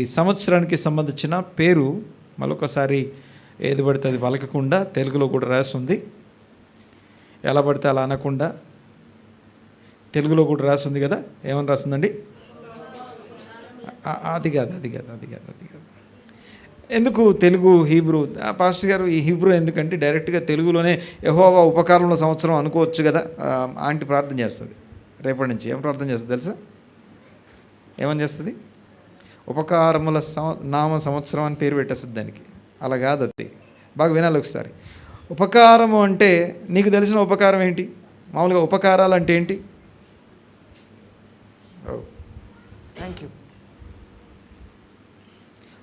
ఈ సంవత్సరానికి సంబంధించిన పేరు మరొకసారి ఏది పడితే అది పలకకుండా తెలుగులో కూడా రాస్తుంది. ఎలా పడితే అలా అనకుండా తెలుగులో కూడా రాస్తుంది కదా. ఏమని రాస్తుందండి? అది కాదు. ఎందుకు తెలుగు హీబ్రూ? పాస్టర్ గారు ఈ హీబ్రూ ఎందుకంటే డైరెక్ట్గా తెలుగులోనే యెహోవా ఉపకారముల సంవత్సరం అనుకోవచ్చు కదా. ఆంటీ ప్రార్థన చేస్తుంది రేపటి నుంచి. ఏం ప్రార్థన చేస్తుంది తెలుసా? ఏమని చేస్తుంది? ఉపకారముల నామ సంవత్సరం అని పేరు పెట్టేస్తుంది దానికి. అలా కాదు, అది బాగా వినాలి ఒకసారి. ఉపకారము అంటే నీకు తెలిసిన ఉపకారం ఏంటి? మామూలుగా ఉపకారాలు అంటే ఏంటి? Thank you.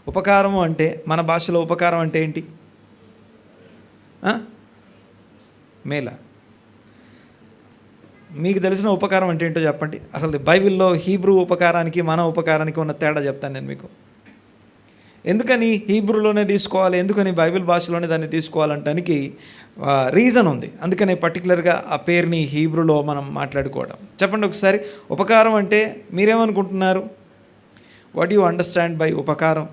ఉపకారము అంటే మన భాషలో ఉపకారం అంటే ఏంటి? మేల. మీకు తెలిసిన ఉపకారం అంటే ఏంటో చెప్పండి. అసలు బైబిల్లో హీబ్రూ ఉపకారానికి మన ఉపకారానికి ఉన్న తేడా చెప్తాను నేను మీకు. ఎందుకని హీబ్రూలోనే తీసుకోవాలి, ఎందుకని బైబిల్ భాషలోనే దాన్ని తీసుకోవాలంటానికి రీజన్ ఉంది. అందుకని పర్టికులర్గా ఆ పేరుని హీబ్రూలో మనం మాట్లాడుకోవడం. చెప్పండి ఒకసారి, ఉపకారం అంటే మీరేమనుకుంటున్నారు? వాట్ యు అండర్స్టాండ్ బై ఉపకారం?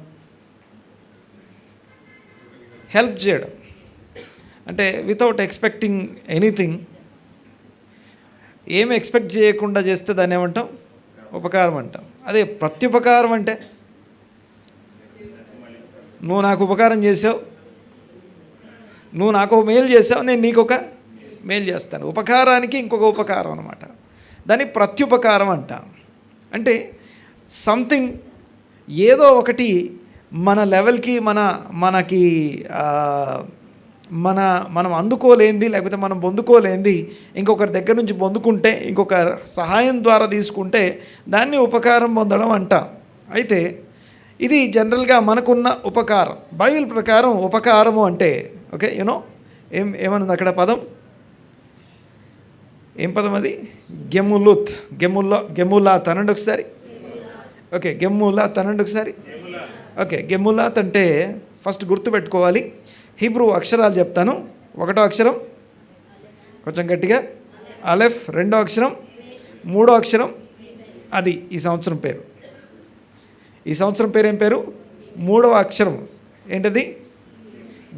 హెల్ప్ చేయడం అంటే వితౌట్ ఎక్స్పెక్టింగ్ ఎనీథింగ్. ఏమి ఎక్స్పెక్ట్ చేయకుండా చేస్తే దాన్ని ఏమంటాం? ఉపకారం అంటాం. అదే ప్రత్యుపకారం అంటే నువ్వు నాకు ఉపకారం చేసావు, నువ్వు నాకు మేలు చేసావు, నేను నీకు ఒక మేలు చేస్తాను. ఉపకారానికి ఇంకొక ఉపకారం అనమాట. దాన్ని ప్రత్యుపకారం అంటాం. అంటే సంథింగ్ ఏదో ఒకటి మన లెవెల్కి మనం అందుకోలేంది, లేకపోతే మనం పొందుకోలేంది ఇంకొకరి దగ్గర నుంచి పొందుకుంటే, ఇంకొక సహాయం ద్వారా తీసుకుంటే దాన్ని ఉపకారం పొందడం అంటాం. అయితే ఇది జనరల్గా మనకున్న ఉపకారం. బైబిల్ ప్రకారం ఉపకారము అంటే ఓకే ఏమనుంది అక్కడ పదం? ఏం పదం అది? గెములాత్ అనండి ఒకసారి. ఓకే, గెములాత్ అనండి ఒకసారి. ఓకే, గెములాత్ అంటే ఫస్ట్ గుర్తుపెట్టుకోవాలి. హీబ్రూ అక్షరాలు చెప్తాను. ఒకటో అక్షరం కొంచెం గట్టిగా అలెఫ్, రెండో అక్షరం, మూడో అక్షరం అది ఈ సంవత్సరం పేరు. ఈ సంవత్సరం పేరు ఏం పేరు? మూడవ అక్షరం ఏంటది?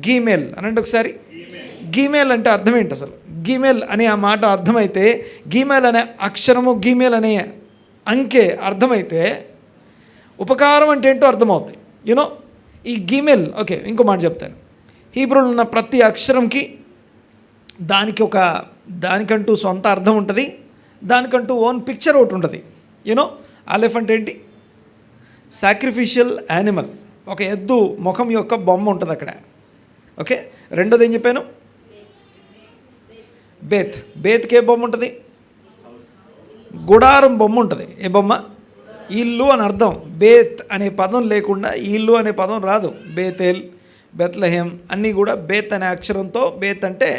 గీమేల్ అనండి ఒకసారి. గీమేల్ అంటే అర్థం ఏంటి అసలు? గీమేల్ అనే ఆ మాట అర్థమైతే, గీమేల్ అనే అక్షరము, గీమేల్ అనే అంకె అర్థమైతే ఉపకారం అంటే ఏంటో అర్థమవుతాయి. ఈ గీమేల్. ఓకే, ఇంకో మాట చెప్తాను. హీబ్రూలో ఉన్న ప్రతి అక్షరంకి దానికంటూ సొంత అర్థం ఉంటుంది, దానికంటూ ఓన్ పిక్చర్ ఒకటి ఉంటుంది. అలెఫ్ అంటే ఏంటి? సాక్రిఫిషియల్ యానిమల్, ఒక ఎద్దు ముఖం యొక్క బొమ్మ ఉంటుంది అక్కడ. ఓకే, రెండోది ఏం చెప్పాను? బేత్కి ఏ బొమ్మ ఉంటుంది? గుడారం బొమ్మ ఉంటుంది. ఏ బొమ్మ? ఇల్లు అని అర్థం. బేత్ అనే పదం లేకుండా ఇల్లు అనే పదం రాదు. బేతేల్, బెత్లెహేం అన్నీ కూడా బేత్ అనే అక్షరంతో, బేత్ అంటే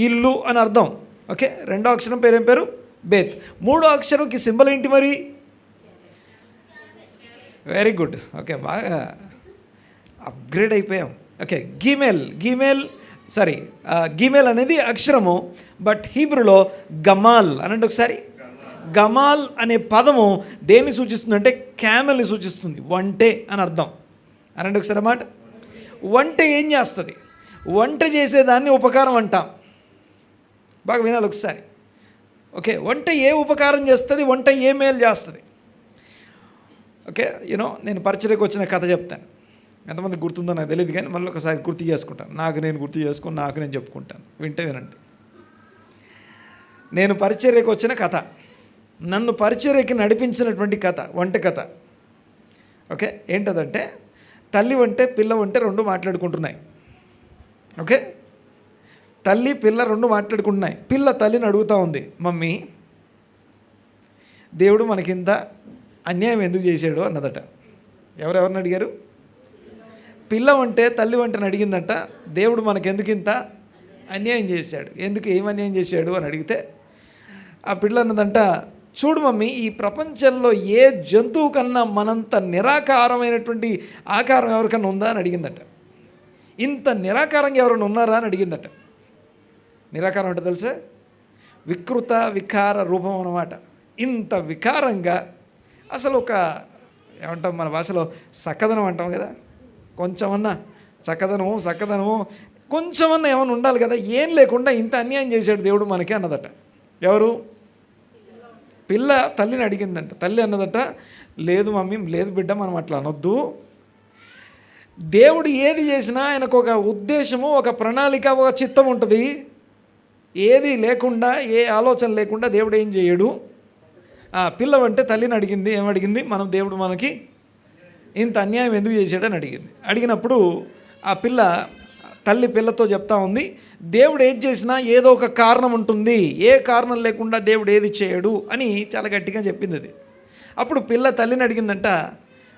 ఇల్లు అని అర్థం. ఓకే, రెండో అక్షరం పేరు ఏం పేరు? బేత్. మూడో అక్షరంకి సింబల్ ఏంటి మరి? Very good. ఓకే, బాగా అప్గ్రేడ్ అయిపోయాం. ఓకే, గీమేల్ అనేది అక్షరము, బట్ హీబ్రూలో గమాల్ అనండి ఒకసారి. గమాల్ అనే పదము దేన్ని సూచిస్తుంది అంటే క్యామెల్ని సూచిస్తుంది. వంటే అని అర్థం. అనండి ఒకసారి అన్నమాట. వంట ఏం చేస్తుంది? వంట చేసేదాన్ని ఉపకారం అంటాం. బాగా వినాలి ఒకసారి. ఓకే, వంట ఏ ఉపకారం చేస్తుంది? వంట ఏ మేలు చేస్తుంది? ఓకే, నేను పరిచయకు వచ్చిన కథ చెప్తాను. ఎంతమంది గుర్తుందో నాకు తెలియదు, కానీ మళ్ళీ ఒకసారి గుర్తు చేసుకుంటాను. నాకు నేను చెప్పుకుంటాను. వినండి. నేను పరిచర్యకు వచ్చిన కథ, నన్ను పరిచర్యకి నడిపించినటువంటి కథ, వంట కథ. ఓకే, ఏంటదంటే తల్లి వంటే పిల్ల వంటే రెండు మాట్లాడుకుంటున్నాయి. ఓకే, తల్లి పిల్ల రెండు మాట్లాడుకుంటున్నాయి. పిల్ల తల్లిని అడుగుతూ ఉంది, మమ్మీ దేవుడు మనకింత అన్యాయం ఎందుకు చేశాడు అన్నదట. ఎవరెవరిని అడిగారు? పిల్ల వంటే తల్లి వంటని అడిగిందట. దేవుడు మనకెందుకు ఇంత అన్యాయం చేశాడు, ఏం అన్యాయం చేశాడు అని అడిగితే ఆ పిల్ల అన్నదంట, చూడు మమ్మీ, ఈ ప్రపంచంలో ఏ జంతువు కన్నా మనంత నిరాకారమైనటువంటి ఆకారం ఎవరికన్నా ఉందా అని అడిగిందట. ఇంత నిరాకారంగా ఎవరైనా ఉన్నారా అని అడిగిందట. నిరాకారం అంటే తెలుసా? వికృత వికార రూపం అన్నమాట. ఇంత వికారంగా అసలు ఒక ఏమంటాం మన భాషలో చక్కదనం అంటాం కదా, కొంచెమన్నా చక్కదనము కొంచెమన్నా ఏమైనా ఉండాలి కదా, ఏం లేకుండా ఇంత అన్యాయం చేశాడు దేవుడు మనకి అన్నదట. ఎవరు? పిల్ల తల్లిని అడిగిందంట. తల్లి అన్నదట, లేదు మమ్మీ, లేదు బిడ్డ, మనం అట్లా అనొద్దు. దేవుడు ఏది చేసినా ఆయనకు ఒక ఉద్దేశము, ఒక ప్రణాళిక, ఒక చిత్తం ఉంటుంది. ఏది లేకుండా, ఏ ఆలోచన లేకుండా దేవుడు ఏం చేయడు. పిల్లవంటే తల్లిని అడిగింది. ఏమడిగింది? దేవుడు మనకి ఇంత అన్యాయం ఎందుకు చేశాడని అడిగింది. అడిగినప్పుడు ఆ తల్లి పిల్లతో చెప్తా ఉంది, దేవుడు ఏది చేసినా ఏదో ఒక కారణం ఉంటుంది, ఏ కారణం లేకుండా దేవుడు ఏది చేయడు అని చాలా గట్టిగా చెప్పింది అది. అప్పుడు పిల్ల తల్లిని అడిగిందంట,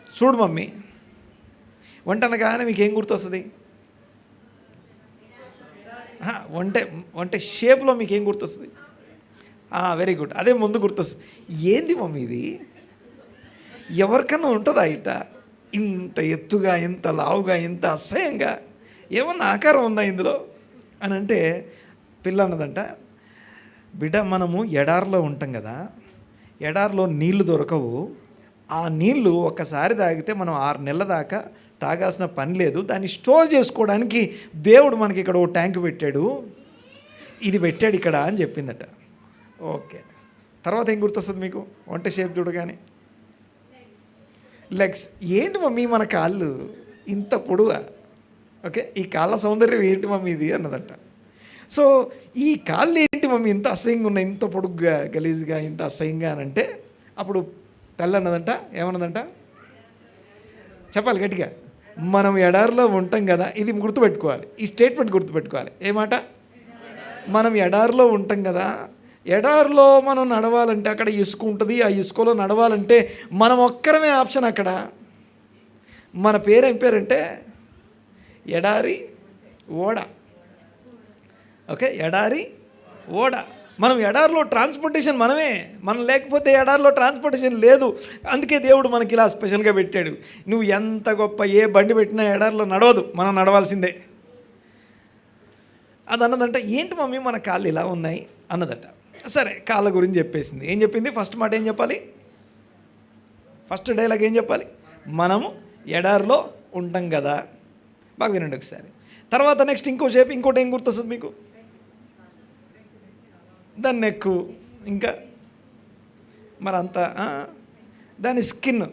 చూడు మమ్మీ, వంట అనగానే మీకు ఏం గుర్తొస్తుంది? వంట షేప్లో మీకు ఏం గుర్తొస్తుంది? వెరీ గుడ్, అదే ముందు గుర్తొస్తుంది. ఏంది మమ్మీ ఇది? ఎవరికన్నా ఉంటుందా ఇట? ఇంత ఎత్తుగా, ఇంత లావుగా, ఇంత అసహ్యంగా ఏమన్నా ఆకారం ఉందా ఇందులో అని అంటే పిల్ల అన్నదంట, బిడ్డ, మనము ఎడారిలో ఉంటాం కదా, ఎడారిలో నీళ్లు దొరకవు. ఆ నీళ్లు ఒక్కసారి తాగితే మనం 6 నెలల దాకా తాగాల్సిన పని లేదు. దాన్ని స్టోర్ చేసుకోవడానికి దేవుడు మనకి ఇక్కడ ఓ ట్యాంక్ పెట్టాడు, ఇది పెట్టాడు ఇక్కడ అని చెప్పిందట. ఓకే, తర్వాత ఏం గుర్తొస్తుంది మీకు? వంట షేప్ చూడగానే లెగ్స్. ఏంటి మమ్మీ మన కాళ్ళు ఇంత పొడుగా? ఓకే, ఈ కాళ్ళ సౌందర్యం ఏంటి మమ్మీ ఇది అన్నదంట. సో ఈ కాళ్ళు ఏంటి మమ్మీ ఇంత అసహ్యంగా ఉన్నాయి, ఇంత పొడుగ్గా, గలీజ్గా, ఇంత అసహ్యంగా అని అంటే అప్పుడు తల్లి అన్నదంట, ఏమన్నదంట చెప్పాలి గట్టిగా, మనం ఎడారిలో ఉంటాం కదా. ఇది గుర్తుపెట్టుకోవాలి, ఈ స్టేట్మెంట్ గుర్తుపెట్టుకోవాలి. ఏ మాట? మనం ఎడారిలో ఉంటాం కదా, ఎడారిలో మనం నడవాలంటే అక్కడ ఇసుక ఉంటుంది, ఆ ఇసుకలో నడవాలంటే మనం ఒక్కరమే ఆప్షన్ అక్కడ. మన పేరేం పేరంటే ఎడారి ఓడ. ఓకే, ఎడారి ఓడ. మనం ఎడారిలో ట్రాన్స్పోర్టేషన్ మనమే, మనం లేకపోతే ఎడారిలో ట్రాన్స్పోర్టేషన్ లేదు. అందుకే దేవుడు మనకి ఇలా స్పెషల్గా పెట్టాడు. నువ్వు ఎంత గొప్ప ఏ బండి పెట్టినా ఎడారిలో నడవదు, మనం నడవాల్సిందే. అది అన్నదంట, ఏంటి మమ్మీ మన కాళ్ళు ఇలా ఉన్నాయి అన్నదట. సరే, కాళ్ళ గురించి చెప్పేసింది. ఏం చెప్పింది? ఫస్ట్ మాట ఏం చెప్పాలి? ఫస్ట్ డైలాగ్ ఏం చెప్పాలి? మనము ఎడారిలో ఉంటాం కదా. బాగా వినండి ఒకసారి. తర్వాత నెక్స్ట్ ఇంకోటి ఏం గుర్తొస్తుంది మీకు? దాని నెక్కు, ఇంకా మరంతా దాని స్కిన్,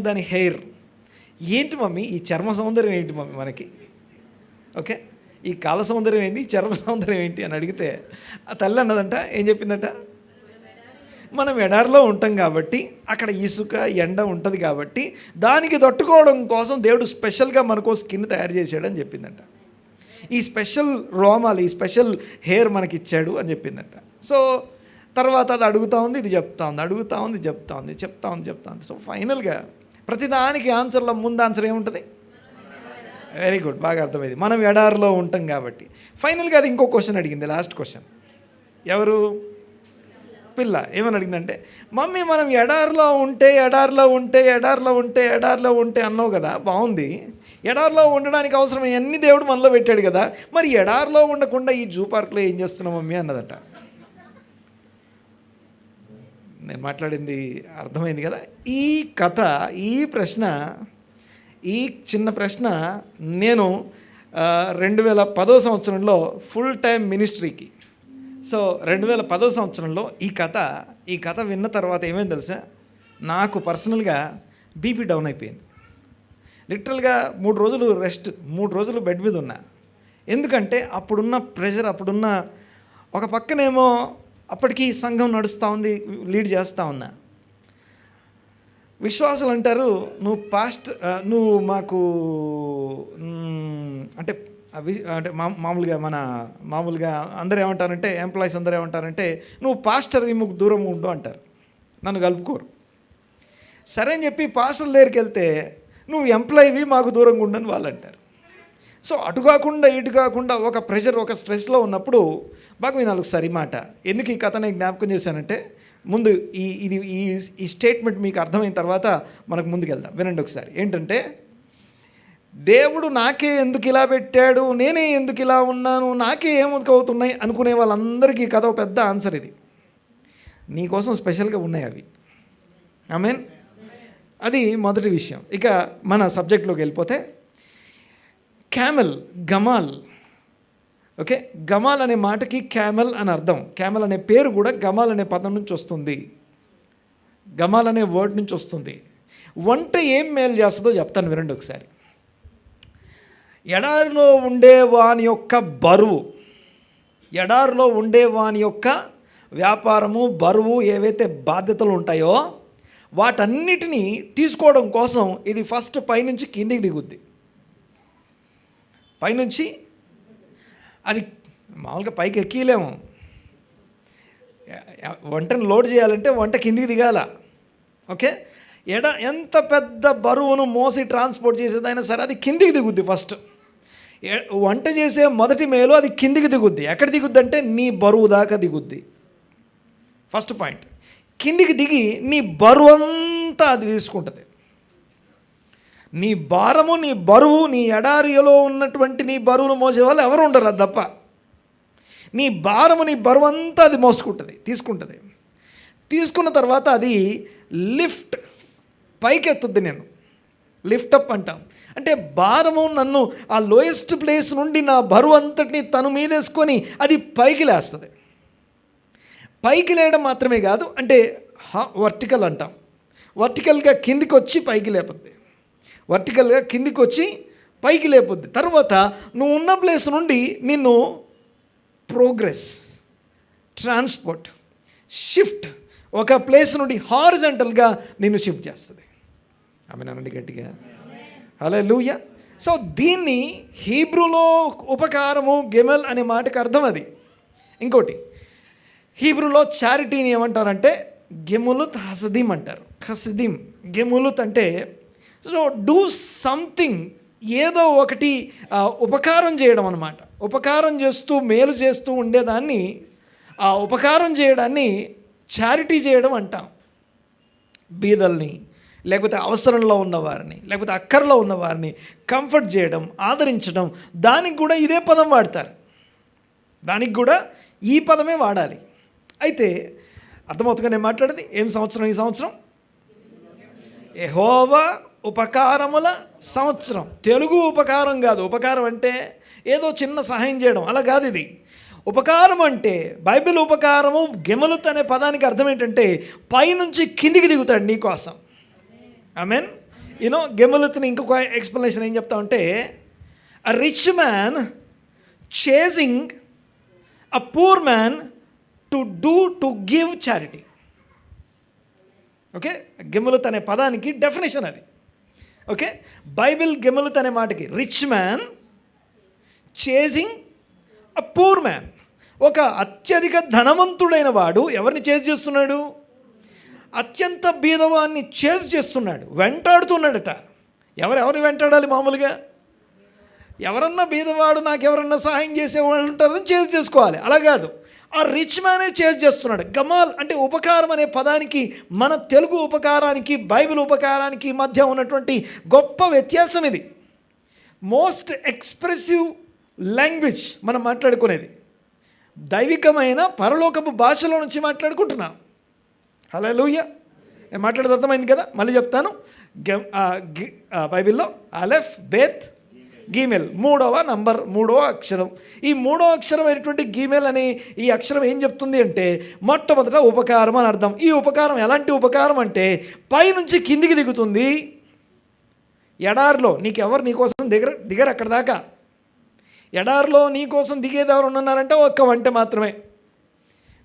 దాని హెయిర్. ఏంటి మమ్మీ ఈ చర్మ సౌందర్యం ఏంటి మమ్మీ మనకి? ఓకే, ఈ కాళ్ళ సౌందర్యం ఏంటి, ఈ చర్మ సౌందర్యం ఏంటి అని అడిగితే ఆ తల్లి అన్నదంట, ఏం చెప్పిందంట, మనం ఎడారిలో ఉంటాం కాబట్టి అక్కడ ఇసుక, ఎండ ఉంటుంది కాబట్టి దానికి తట్టుకోవడం కోసం దేవుడు స్పెషల్గా మనకో స్కిన్ తయారు చేశాడని చెప్పిందంట. ఈ స్పెషల్ రోమాలు, ఈ స్పెషల్ హెయిర్ మనకి ఇచ్చాడు అని చెప్పిందంట. సో తర్వాత అది అడుగుతూ ఉంది, ఇది చెప్తా ఉంది. సో ఫైనల్గా ప్రతిదానికి ఆన్సర్లో ముందు ఆన్సర్ ఏముంటుంది? వెరీ గుడ్, బాగా అర్థమైంది. మనం ఎడారిలో ఉంటాం కాబట్టి. ఫైనల్గా అది ఇంకో క్వశ్చన్ అడిగింది, లాస్ట్ క్వశ్చన్. ఎవరు? పిల్ల. ఏమని అడిగిందంటే, మమ్మీ మనం ఎడారిలో ఉంటే అన్నావు కదా, బాగుంది. ఎడారిలో ఉండడానికి అవసరం అన్ని దేవుడు మనలో పెట్టాడు కదా, మరి ఎడారిలో ఉండకుండా ఈ జూ పార్క్లో ఏం చేస్తున్నావు మమ్మీ అన్నదట. నేను మాట్లాడింది అర్థమైంది కదా? ఈ కథ, ఈ చిన్న ప్రశ్న నేను 2010 సంవత్సరంలో ఫుల్ టైం మినిస్ట్రీకి, సో 2010 సంవత్సరంలో ఈ కథ విన్న తర్వాత ఏమైంది తెలుసా? నాకు పర్సనల్గా బీపీ డౌన్ అయిపోయింది. లిటరల్గా 3 రోజులు రెస్ట్, 3 రోజులు బెడ్ మీద ఉన్నా. ఎందుకంటే అప్పుడున్న ప్రెషర్, అప్పుడున్న ఒక పక్కనేమో అప్పటికి సంఘం నడుస్తూ ఉంది, లీడ్ చేస్తూ ఉన్నా. విశ్వాసులు అంటారు, నువ్వు మాకు అంటే మామూలుగా అందరూ ఏమంటారంటే, ఎంప్లాయీస్ అందరూ ఏమంటారంటే, నువ్వు పాస్టర్ విముకు దూరం ఉండు అంటారు, నన్ను కలుపుకోరు. సరే అని చెప్పి పాస్టర్ దగ్గరికి వెళ్తే, నువ్వు ఎంప్లాయీవి మాకు దూరంగా ఉండని వాళ్ళు అంటారు. సో అటు కాకుండా ఇటు కాకుండా ఒక ప్రెషర్, ఒక స్ట్రెస్లో ఉన్నప్పుడు బాగా వినాలి ఒకసారి మాట. ఎందుకు ఈ కథ నేను జ్ఞాపకం చేశానంటే, ముందు ఈ స్టేట్మెంట్ మీకు అర్థమైన తర్వాత మనకు ముందుకు వెళ్దాం. వినండి ఒకసారి. ఏంటంటే, దేవుడు నాకే ఎందుకు ఇలా పెట్టాడు, నేనే ఎందుకు ఇలా ఉన్నాను, నాకే ఏముకు అవుతున్నాయి అనుకునే వాళ్ళందరికీ కథ ఒక పెద్ద ఆన్సర్ ఇది. నీకోసం స్పెషల్గా ఉన్నాయి అవి. ఆమేన్. అది మొదటి విషయం. ఇక మన సబ్జెక్ట్లోకి వెళ్ళిపోతే క్యామెల్, గమాల్. ఓకే, గమాల్ అనే మాటకి క్యామెల్ అని అర్థం. క్యామెల్ అనే పేరు కూడా గమాల్ అనే పదం నుంచి వస్తుంది, గమాల్ అనే వర్డ్ నుంచి వస్తుంది. వంట ఏం మేలు చేస్తుందో చెప్తాను, వినండి ఒకసారి. ఎడారిలో ఉండే వాని యొక్క బరువు, ఎడారిలో ఉండే వాని యొక్క వ్యాపారము, బరువు, ఏవైతే బాధ్యతలు ఉంటాయో వాటన్నిటినీ తీసుకోవడం కోసం ఇది ఫస్ట్ పైనుంచి కిందికి దిగుద్ది. పైనుంచి అది మామూలుగా పైకి ఎక్కలేము. వంటను లోడ్ చేయాలంటే వంట కిందికి దిగాల. ఓకే, ఎంత పెద్ద బరువును మోసి ట్రాన్స్పోర్ట్ చేసేదైనా సరే అది కిందికి దిగుద్ది. ఫస్ట్ వంట చేసే మొదటి మేలు అది కిందికి దిగుద్ది. ఎక్కడ దిగుద్ది అంటే నీ బరువు దాకా దిగుద్ది. ఫస్ట్ పాయింట్, కిందికి దిగి నీ బరువు అంతా అది తీసుకుంటుంది. నీ భారము, నీ బరువు, నీ ఎడారిలో ఉన్నటువంటి నీ బరువును మోసే వాళ్ళు ఎవరు ఉండరు, అది తప్ప. నీ భారము, నీ బరువు అంతా అది మోసుకుంటుంది, తీసుకుంటుంది. తీసుకున్న తర్వాత అది లిఫ్ట్, పైకి ఎత్తుద్ది. నేను లిఫ్ట్ అప్ అంటాం. అంటే భారము నన్ను ఆ లోయెస్ట్ ప్లేస్ నుండి నా బరువు అంతటిని తను మీదేసుకొని అది పైకి లేస్తుంది. పైకి లేయడం మాత్రమే కాదు, అంటే వర్టికల్ అంటాం. వర్టికల్గా కిందికి వచ్చి పైకి లేపుద్ది, వర్టికల్గా కిందికి వచ్చి పైకి లేపుద్ది. తర్వాత నువ్వు ఉన్న ప్లేస్ నుండి నిన్ను ప్రోగ్రెస్, ట్రాన్స్పోర్ట్, షిఫ్ట్, ఒక ప్లేస్ నుండి హారిజంటల్గా నిన్ను షిఫ్ట్ చేస్తుంది. ఆమేనండి గట్టిగా, హల్లెలూయా. సో దీన్ని హీబ్రూలో ఉపకారము, గెమెల్ అనే మాటకి అర్థం అది. ఇంకోటి, హీబ్రూలో చారిటీని ఏమంటారంటే గెములుత్ హసదీం అంటారు. హసదీం, గెములుత్ అంటే సో డూ సంథింగ్, ఏదో ఒకటి ఉపకారం చేయడం అన్నమాట. ఉపకారం చేస్తూ మేలు చేస్తూ ఉండేదాన్ని, ఆ ఉపకారం చేయడాన్ని చారిటీ చేయడం అంటాం. బీదల్ని, లేకపోతే అవసరంలో ఉన్నవారిని, లేకపోతే అక్కర్లో ఉన్నవారిని కంఫర్ట్ చేయడం, ఆదరించడం, దానికి కూడా ఇదే పదం వాడతారు. దానికి కూడా ఈ పదమే వాడాలి. అయితే అర్థమవుతుందిగా నేను మాట్లాడేది. ఏం సంవత్సరం ఈ సంవత్సరం? యెహోవా ఉపకారముల సంవత్సరం. తెలుగు ఉపకారం కాదు. ఉపకారం అంటే ఏదో చిన్న సహాయం చేయడం అలా కాదు. ఇది ఉపకారం అంటే బైబిల్ ఉపకారము, గెమలుత్ అనే పదానికి అర్థం ఏంటంటే పైనుంచి కిందికి దిగుతాడు నీ కోసం. ఆమేన్. యూనో గెమలుత్ని ఇంకొక ఎక్స్ప్లెనేషన్ ఏం చెప్తామంటే, a rich man chasing a poor man to give charity. Okay, గెమలుత్ అనే పదానికి డెఫినేషన్ అది. ఓకే, బైబిల్ గెమలుత్ అనే మాటకి rich man chasing a poor man. ఒక అత్యధిక ధనవంతుడైన వాడు ఎవరిని చేజ్ చేస్తున్నాడు? అత్యంత బీదవాన్ని చేజ్ చేస్తున్నాడు, వెంటాడుతున్నాడట. ఎవరిని వెంటాడాలి? మామూలుగా ఎవరన్నా బీదవాడు, నాకు ఎవరన్నా సహాయం చేసేవాళ్ళు ఉంటారని చేజ్ చేసుకోవాలి, అలా కాదు. ఆ రిచ్ మ్యానే చేజ్ చేస్తున్నాడు. గమాల్ అంటే ఉపకారం అనే పదానికి, మన తెలుగు ఉపకారానికి, బైబిల్ ఉపకారానికి మధ్య ఉన్నటువంటి గొప్ప వ్యత్యాసం ఇది. మోస్ట్ ఎక్స్ప్రెసివ్ లాంగ్వేజ్ మనం మాట్లాడుకునేది, దైవికమైన పరలోకపు భాషలో నుంచి మాట్లాడుకుంటున్నాం. హల్లెలూయా. నేను మాట్లాడేది అర్థమైంది కదా? మళ్ళీ చెప్తాను. బైబిల్లో అలెఫ్, బేత్, గీమెల్, మూడవ అక్షరం. ఈ మూడవ అక్షరం అయినటువంటి గీమెల్ అనే ఈ అక్షరం ఏం చెప్తుంది అంటే మొట్టమొదట ఉపకారం అని అర్థం. ఈ ఉపకారం ఎలాంటి ఉపకారం అంటే పైనుంచి కిందికి దిగుతుంది. ఎడారిలో నీకెవరు నీకోసం దిగరు అక్కడ దాకా. ఎడారిలో నీకోసం దిగేది ఎవరు ఉన్నారంటే ఒక్క వంట మాత్రమే.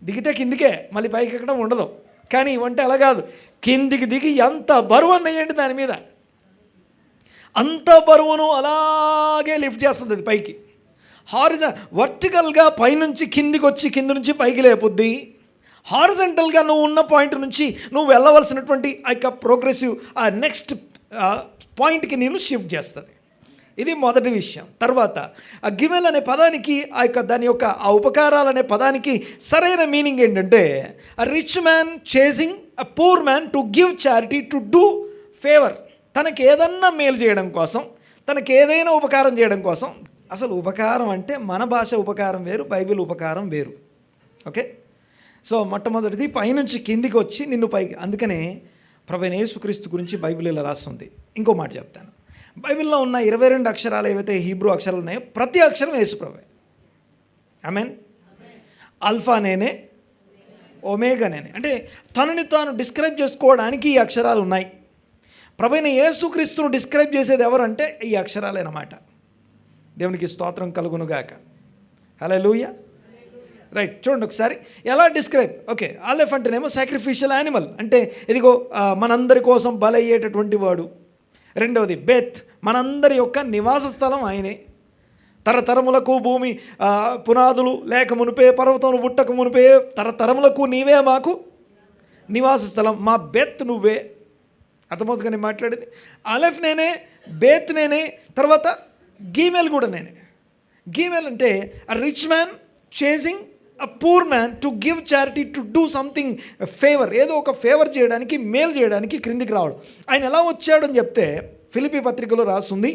దిగితే కిందికే, మళ్ళీ పైకి ఎక్కడం ఉండదు. కానీ ఈ వంట అలా కాదు, కిందికి దిగి ఎంత బరువు అన్నయ్యండి దాని మీద, అంత బరువును అలాగే లిఫ్ట్ చేస్తుంది అది పైకి. వర్టికల్గా పైనుంచి కిందికి వచ్చి కింది నుంచి పైకి లేపుద్ది. హారిజంటల్గా నువ్వు ఉన్న పాయింట్ నుంచి నువ్వు వెళ్ళవలసినటువంటి ఆ యొక్క ప్రోగ్రెసివ్ ఆ నెక్స్ట్ పాయింట్కి నేను షిఫ్ట్ చేస్తుంది. ఇది మొదటి విషయం. తర్వాత ఆ గిమెల్ అనే పదానికి దాని యొక్క ఆ ఉపకారాలు అనే పదానికి సరైన మీనింగ్ ఏంటంటే అ rich man chasing a poor man to give charity, to do favour. తనకి ఏదన్నా మేలు చేయడం కోసం, తనకి ఏదైనా ఉపకారం చేయడం కోసం. అసలు ఉపకారం అంటే మన భాష ఉపకారం వేరు, బైబిల్ ఉపకారం వేరు. ఓకే, సో మొట్టమొదటిది పైనుంచి కిందికి వచ్చి నిన్ను పైకి. అందుకనే ప్రభువైన యేసుక్రీస్తు గురించి బైబిల్ ఇలా రాస్తుంది. ఇంకో మాట చెప్తాను. బైబిల్లో ఉన్న 22 అక్షరాలు ఏవైతే హీబ్రూ అక్షరాలు ఉన్నాయో ప్రతి అక్షరం యేసు ప్రభువే. ఆమేన్. ఆల్ఫా నేనే, ఒమేగా నేనే. అంటే తనని తాను డిస్క్రైబ్ చేసుకోవడానికి ఈ అక్షరాలు ఉన్నాయి. ప్రభువైన యేసుక్రీస్తును డిస్క్రైబ్ చేసేది ఎవరంటే ఈ అక్షరాలేనమాట. దేవునికి స్తోత్రం కలుగునుగాక. హల్లెలూయా. రైట్, చూడండి ఒకసారి ఎలా డిస్క్రైబ్. ఓకే, ఆలెఫ్ అంటేనేమో సాక్రిఫిషియల్ యానిమల్, అంటే ఇదిగో మనందరి కోసం బలయ్యేటటువంటి వాడు. రెండవది బెత్, మనందరి యొక్క నివాస స్థలం ఆయనే. తరతరములకు భూమి పునాదులు లేక మునిపే, పర్వతములు పుట్టక మునిపే, తరతరములకు నీవే మాకు నివాస స్థలం. మా బెత్ నువ్వే. అర్థమవుతుంది కానీ మాట్లాడేది. అలెఫ్ నేనే, బేత్ నేనే, తర్వాత గీమెల్ కూడా నేనే. గీమెల్ అంటే rich man chasing a poor man to give charity, to do something favour, ఏదో ఒక ఫేవర్ చేయడానికి, మేలు చేయడానికి క్రిందికి రావడం. ఆయన ఎలా వచ్చాడని చెప్తే ఫిలిప్పీ పత్రికలో రాస్తుంది.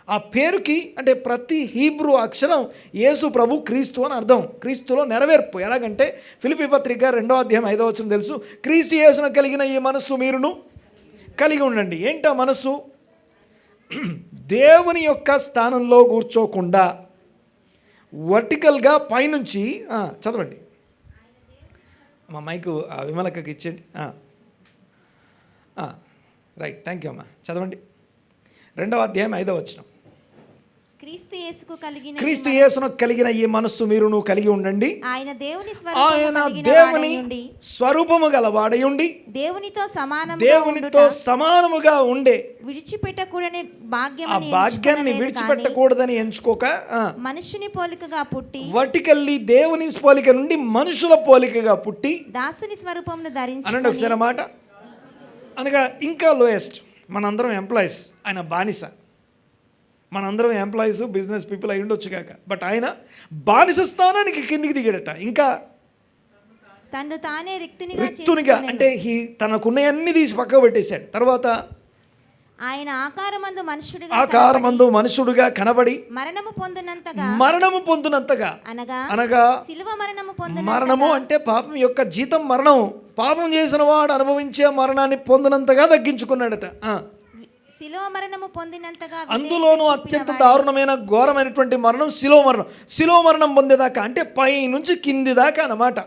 ఆ పేరుకి అంటే ప్రతి హీబ్రూ అక్షరం యేసు ప్రభు క్రీస్తు అని అర్థం. క్రీస్తులో నెరవేర్పు. ఎలాగంటే ఫిలిప్పీ పత్రిక 2వ అధ్యాయం 5వ వచనం తెలుసు. క్రీస్తు యేసును కలిగిన ఈ మనస్సు మీరును కలిగి ఉండండి. ఏంటా మనస్సు? దేవుని యొక్క స్థానంలో కూర్చోకుండా వర్టికల్గా పైనుంచి చదవండి. మా మైకు విమలక్కకి ఇచ్చేయండి. రైట్, థ్యాంక్ యూ అమ్మా. చదవండి 2వ అధ్యాయం 5వ వచనం. క్రీస్తు యేసును కలిగిన ఈ మనస్సు మీరును కలిగి ఉండండి. ఆయన దేవుని స్వరూపము గలవాడై ఉండి దేవునితో సమానముగా ఉండే విడిచిపెట్టకూడని భాగ్యాన్ని విడిచిపెట్టకూడదని ఎంచుకోక మనుషుని పోలికగా పుట్టి వర్టికల్లీ దేవుని పోలిక నుండి మనుషుల పోలికగా పుట్టి దాసుని స్వరూపమును ధరించి. అనండి ఒకసారి మాట. అనగా ఇంకా లోయెస్ట్, మనందరం ఎంప్లాయీస్, ఆయన బానిస. మనందరం ఎంప్లాయీస్, బిజినెస్ పీపుల్ అయి ఉండొచ్చు కాక, బట్ ఆయన బానిస స్థానానికి కిందికి దిగాడట. ఇంకా తను తానే రిక్తునిగా అంటే తనకున్నవన్నీ తీసి పక్కకు పెట్టేశాడు. తర్వాత ఆయన ఆకారమందు మనుషుడుగా కనబడి మరణము పొందినంతగా అనగా మరణము అంటే పాపం యొక్క జీతం మరణం. పాపం చేసిన వాడు అనుభవించే మరణాన్ని పొందినంతగా తగ్గించుకున్నాడట. అందులోనూ అత్యంత దారుణమైన ఘోరమైనటువంటి మరణం శిలువ మరణం. శిలువ మరణం పొందేదాకా అంటే పై నుంచి కింది దాకా అన్నమాట.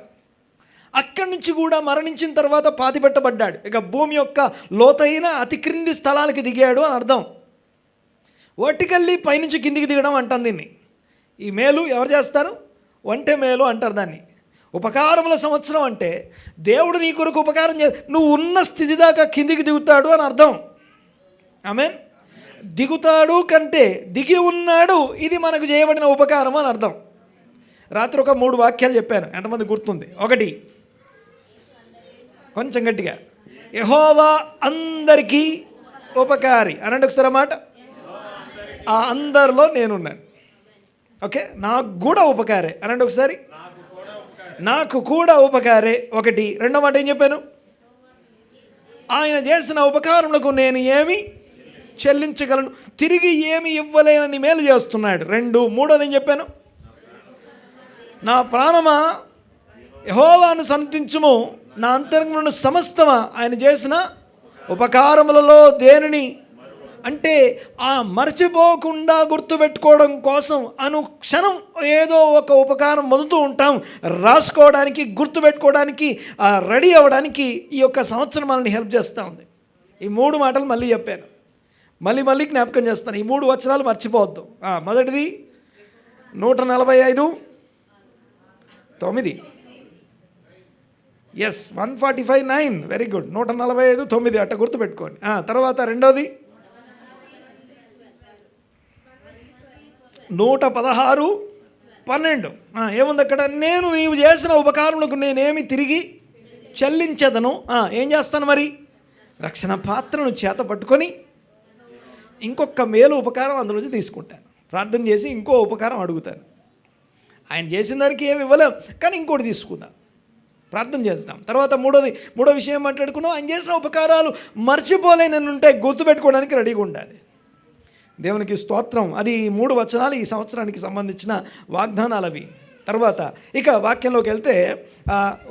అక్కడి నుంచి కూడా మరణించిన తర్వాత పాతిపెట్టబడ్డాడు. ఇక భూమి యొక్క లోతైన అతి క్రింది స్థలాలకి దిగాడు అని అర్థం. వర్టికల్లీ పైనుంచి కిందికి దిగడం అంటాం దీన్ని. ఈ మేలు ఎవరు చేస్తారు? ఒంటె మేలు అంటారు దాన్ని. ఉపకారముల సంవత్సరం అంటే దేవుడు నీ కొరకు ఉపకారం నువ్వు ఉన్న స్థితి దాకా కిందికి దిగుతాడు అని అర్థం. ఆమేన్. దిగుతాడు కంటే దిగి ఉన్నాడు, ఇది మనకు చేయబడిన ఉపకారం అని అర్థం. రాత్రి ఒక 3 వాక్యాలు చెప్పాను, ఎంతమంది గుర్తుంది? 1, కొంచెం గట్టిగా, యెహోవా అందరికీ ఉపకారి అనండి ఒకసారి మాట. ఆ అందరిలో నేనున్నాను. ఓకే, నాకు కూడా ఉపకారే అనండి ఒకసారి. నాకు కూడా ఉపకారే 1. రెండో మాట ఏం చెప్పాను? ఆయన చేసిన ఉపకారములకు నేను ఏమి చెల్లించగలను, తిరిగి ఏమి ఇవ్వలేనని మేలు చేస్తున్నాడు. 2. మూడోది ఏం చెప్పాను? నా ప్రాణమా యెహోవాను సన్నుతించుము, నా అంతరంగమున సమస్తమా ఆయన చేసిన ఉపకారములలో దేనిని అంటే మర్చిపోకుండా గుర్తుపెట్టుకోవడం కోసం అనుక్షణం ఏదో ఒక ఉపకారం పొందుతూ ఉంటాం. రాసుకోవడానికి, గుర్తుపెట్టుకోవడానికి, రెడీ అవ్వడానికి ఈ యొక్క సంవత్సరం మనల్ని హెల్ప్ చేస్తూ ఉంది. ఈ 3 మాటలు మళ్ళీ చెప్పాను, మళ్ళీ జ్ఞాపకం చేస్తాను. ఈ 3 వచనాలు మర్చిపోవద్దు. మొదటిది 145:9. ఎస్, 145:9. Very good. 145:9 అట్ట గుర్తుపెట్టుకోండి. తర్వాత రెండోది 116:12. ఏముంది అక్కడ? నేను నీవు చేసిన ఉపకారములకు నేనేమి తిరిగి చెల్లించదను. ఏం చేస్తాను మరి? రక్షణ పాత్రను చేత పట్టుకొని ఇంకొక మేలు ఉపకారం అందులోంచి తీసుకుంటాను. ప్రార్థన చేసి ఇంకో ఉపకారం అడుగుతాను. ఆయన చేసిన దానికి ఏమి ఇవ్వలేం, కానీ ఇంకోటి తీసుకుందాం, ప్రార్థన చేస్తాం. తర్వాత మూడో విషయం మాట్లాడుకున్నాం. ఆయన చేసిన ఉపకారాలు మర్చిపోలేనని ఉంటే గుర్తుపెట్టుకోవడానికి రెడీగా ఉండాలి. దేవునికి స్తోత్రం. అది 3 వచనాలు ఈ సంవత్సరానికి సంబంధించిన వాగ్దానాలు అవి. తర్వాత ఇక వాక్యంలోకి వెళ్తే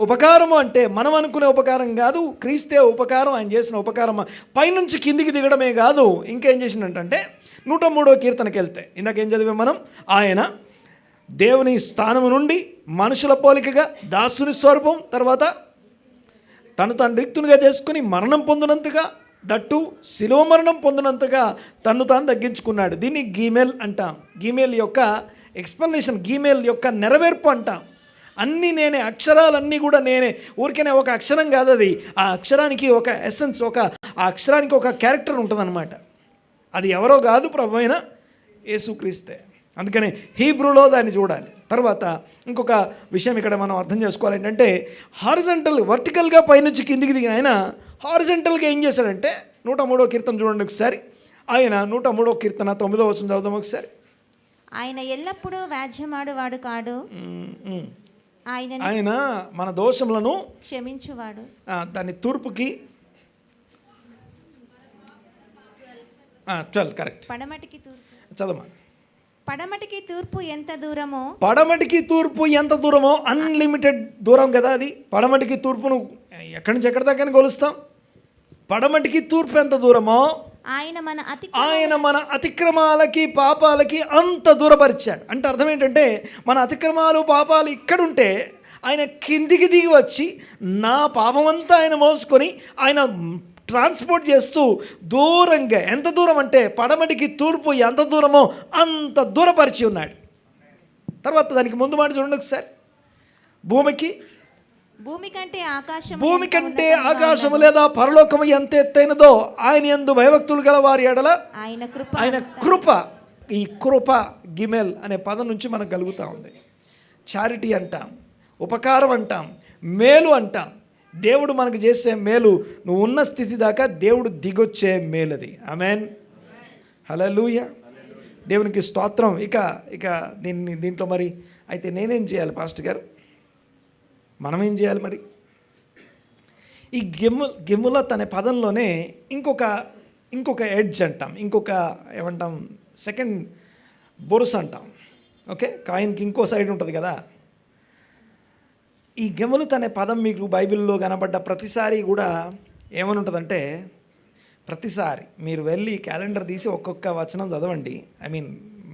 ఉపకారము అంటే మనం అనుకునే ఉపకారం కాదు, క్రీస్తే ఉపకారం, ఆయన చేసిన ఉపకారం పైనుంచి కిందికి దిగడమే కాదు, ఇంకేం చేసినట్టంటే 103వ కీర్తనకి వెళ్తే ఇందాకేం చదివాం మనం, ఆయన దేవుని స్థానము నుండి మనుషుల పోలికగా దాసుని స్వరూపం, తర్వాత తను రిక్తునిగా చేసుకుని మరణం పొందినంతగా, దట్టు శిలువ మరణం పొందినంతగా తను తగ్గించుకున్నాడు. దీన్ని గీమెల్ అంటాం. గీమెల్ యొక్క ఎక్స్ప్లెనేషన్, గీమెల్ యొక్క నెరవేర్పు అంటాం. అన్నీ నేనే, అక్షరాలన్నీ కూడా నేనే. ఊరికేనే ఒక అక్షరం కాదు అది, ఆ అక్షరానికి ఒక ఎసెన్స్, ఆ అక్షరానికి ఒక క్యారెక్టర్ ఉంటుందన్నమాట. అది ఎవరో కాదు, ప్రభువైన యేసుక్రీస్తే. అందుకని హీబ్రూలో దాన్ని చూడాలి. తర్వాత ఇంకొక విషయం ఇక్కడ మనం అర్థం చేసుకోవాలి ఏంటంటే, హారిజంటల్, వర్టికల్గా పైనుంచి కిందికి దిగిన ఆయన హారిజంటల్గా ఏం చేశాడంటే, 103వ కీర్తన చూడండి ఒకసారి. ఆయన 103వ కీర్తన 9వ వచనం చదువుదాం ఒకసారి. ఆయన ఎల్లప్పుడూ వ్యాజ్యమాడువాడు కాడు, ఆయన మన దోషములను క్షమించువాడు. దాన్ని తూర్పుకి 12 కరెక్ట్. పడమటికి తూర్పు చదవమా. పడమటికి తూర్పు ఎంత దూరమో, పడమటికి తూర్పు ఎంత దూరమో, అన్లిమిటెడ్ దూరం కదా అది. పడమటికి తూర్పును ఎక్కడి నుంచి ఎక్కడి దాకా కొలుస్తాం. పడమటికి తూర్పు ఎంత దూరమో ఆయన మన అతిక్రమాలకి పాపాలకి అంత దూరపరిచాడు. అంటే అర్థం ఏంటంటే, మన అతిక్రమాలు పాపాలు ఇక్కడుంటే ఆయన కిందికి దిగి వచ్చి నా పాపమంతా ఆయన మోసుకొని ఆయన ట్రాన్స్పోర్ట్ చేస్తూ దూరంగా, ఎంత దూరం అంటే పడమటికి తూర్పు ఎంత దూరమో అంత దూరపరిచి ఉన్నాడు. తర్వాత దానికి ముందు మాట చూడండి ఒకసారి. భూమి కంటే ఆకాశము లేదా పరలోకము ఎంత ఎత్తైనదో ఆయన యందు భయభక్తులు గల వారి ఎడల ఆయన కృప. ఈ కృప గిమెల్ అనే పదం నుంచి మనకు కలుగుతూ ఉంది. చారిటీ అంటాం, ఉపకారం అంటాం, మేలు అంటాం. దేవుడు మనకు చేసే మేలు, నువ్వు ఉన్న స్థితి దాకా దేవుడు దిగొచ్చే మేలది. ఆమేన్, హల్లెలూయా, దేవునికి స్తోత్రం. ఇక దీంట్లో మరి అయితే నేనేం చేయాలి పాస్టర్ గారు, మనం ఏం చేయాలి మరి? ఈ గిమ్ముల తన పదంలోనే ఇంకొక ఎడ్జ్ అంటాం, ఏమంటాం, సెకండ్ బొరుసు అంటాం. ఓకే, కాయిన్కి ఇంకో సైడ్ ఉంటుంది కదా. ఈ గెములు అనే పదం మీకు బైబిల్లో కనబడ్డ ప్రతిసారి కూడా ఏమని ఉంటుందంటే, ప్రతిసారి మీరు వెళ్ళి క్యాలెండర్ తీసి ఒక్కొక్క వచనం చదవండి,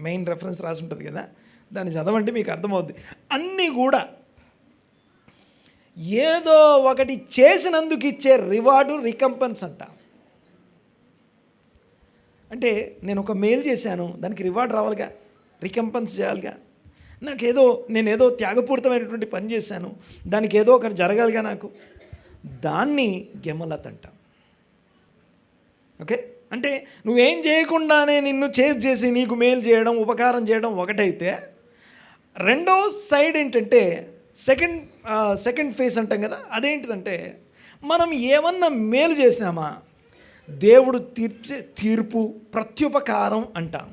మెయిన్ రెఫరెన్స్ రాసి ఉంటుంది కదా, దాన్ని చదవండి, మీకు అర్థమవుద్ది. అన్నీ కూడా ఏదో ఒకటి చేసినందుకు ఇచ్చే రివార్డు, రికంపెన్స్ అంట. అంటే నేను ఒక మేలు చేశాను, దానికి రివార్డ్ రావాలిగా, రికంపెన్స్ చేయాలిగా. నేనేదో త్యాగపూరితమైనటువంటి పని చేశాను, దానికి ఏదో ఒకటి జరగాలిగా నాకు. దాన్ని గెమలత్ అంటాం. ఓకే, అంటే నువ్వేం చేయకుండానే నిన్ను చేసి నీకు మేలు చేయడం, ఉపకారం చేయడం ఒకటైతే, రెండో సైడ్ ఏంటంటే సెకండ్ ఫేస్ అంటాం కదా. అదేంటిదంటే, మనం ఏమన్నా మేలు చేసినామా, దేవుడు తీర్పు ప్రత్యుపకారం అంటాం.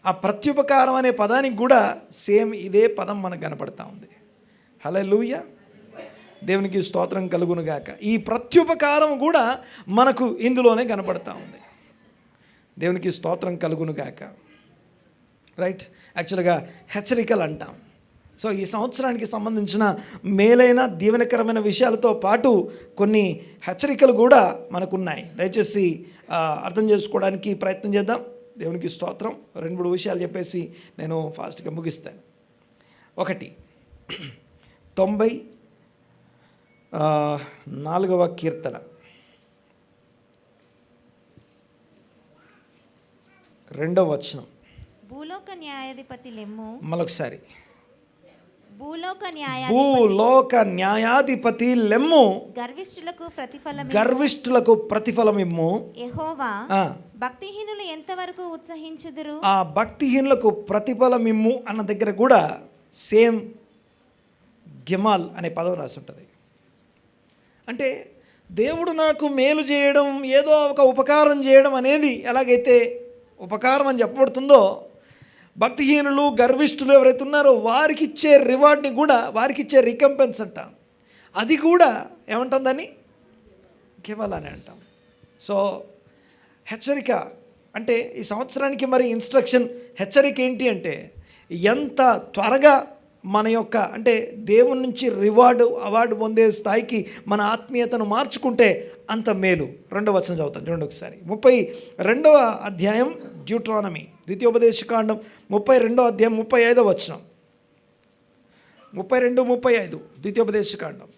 ఆ ప్రత్యుపకారం అనే పదానికి కూడా సేమ్ ఇదే పదం మనకు కనపడతా ఉంది. హల్లెలూయా, దేవునికి స్తోత్రం కలుగునుగాక. ఈ ప్రత్యుపకారం కూడా మనకు ఇందులోనే కనపడతా ఉంది. దేవునికి స్తోత్రం కలుగునుగాక. రైట్, యాక్చువల్గా హెచ్చరికలు అంటాం. సో ఈ సంవత్సరానికి సంబంధించిన మేలైన దీవెనకరమైన విషయాలతో పాటు కొన్ని హెచ్చరికలు కూడా మనకున్నాయి. దయచేసి అర్థం చేసుకోవడానికి ప్రయత్నం చేద్దాం. దేవునికి స్తోత్రం. 2-3 విషయాలు చెప్పేసి నేను ఫాస్ట్గా ముగిస్తాను. 1, 94వ కీర్తన 2వ వచనం. భూలోక న్యాయాధిపతి లెమ్ము. మరొకసారి, భూలోక న్యాయాధిపతి లెమ్ము, గర్విష్ఠులకు ప్రతిఫలం ఇమ్ము. యెహోవా భక్తిహీనులు ఎంతవరకు ఉత్సహించుదురు. ఆ భక్తిహీనులకు ప్రతిఫలం ఇమ్ము అన్న దగ్గర కూడా సేమ్ గిమాల్ అనే పదం రాసి ఉంటుంది. అంటే దేవుడు నాకు మేలు చేయడం, ఏదో ఒక ఉపకారం చేయడం అనేది ఎలాగైతే ఉపకారం అని చెప్పబడుతుందో, భక్తిహీనులు, గర్విష్ఠులు ఎవరైతే ఉన్నారో వారికి ఇచ్చే రివార్డ్ని కూడా, వారికి ఇచ్చే రికంపెన్స్ అంటాం. అది కూడా ఏమంటుందని కేవలం అని అంటాం. సో హెచ్చరిక అంటే ఈ సంవత్సరానికి మరి ఇన్స్ట్రక్షన్, హెచ్చరిక ఏంటి అంటే, ఎంత త్వరగా మన యొక్క అంటే దేవుని నుంచి అవార్డు పొందే స్థాయికి మన ఆత్మీయతను మార్చుకుంటే అంత మేలు. 2వ వచనం చదువుతాను చూడండి ఒకసారి. 32వ అధ్యాయం డ్యూట్రానమీ, ద్వితీయోపదేశకాండం 32వ అధ్యాయం 35వ వచనం. 32-35 ద్వితీయోపదేశకాండం.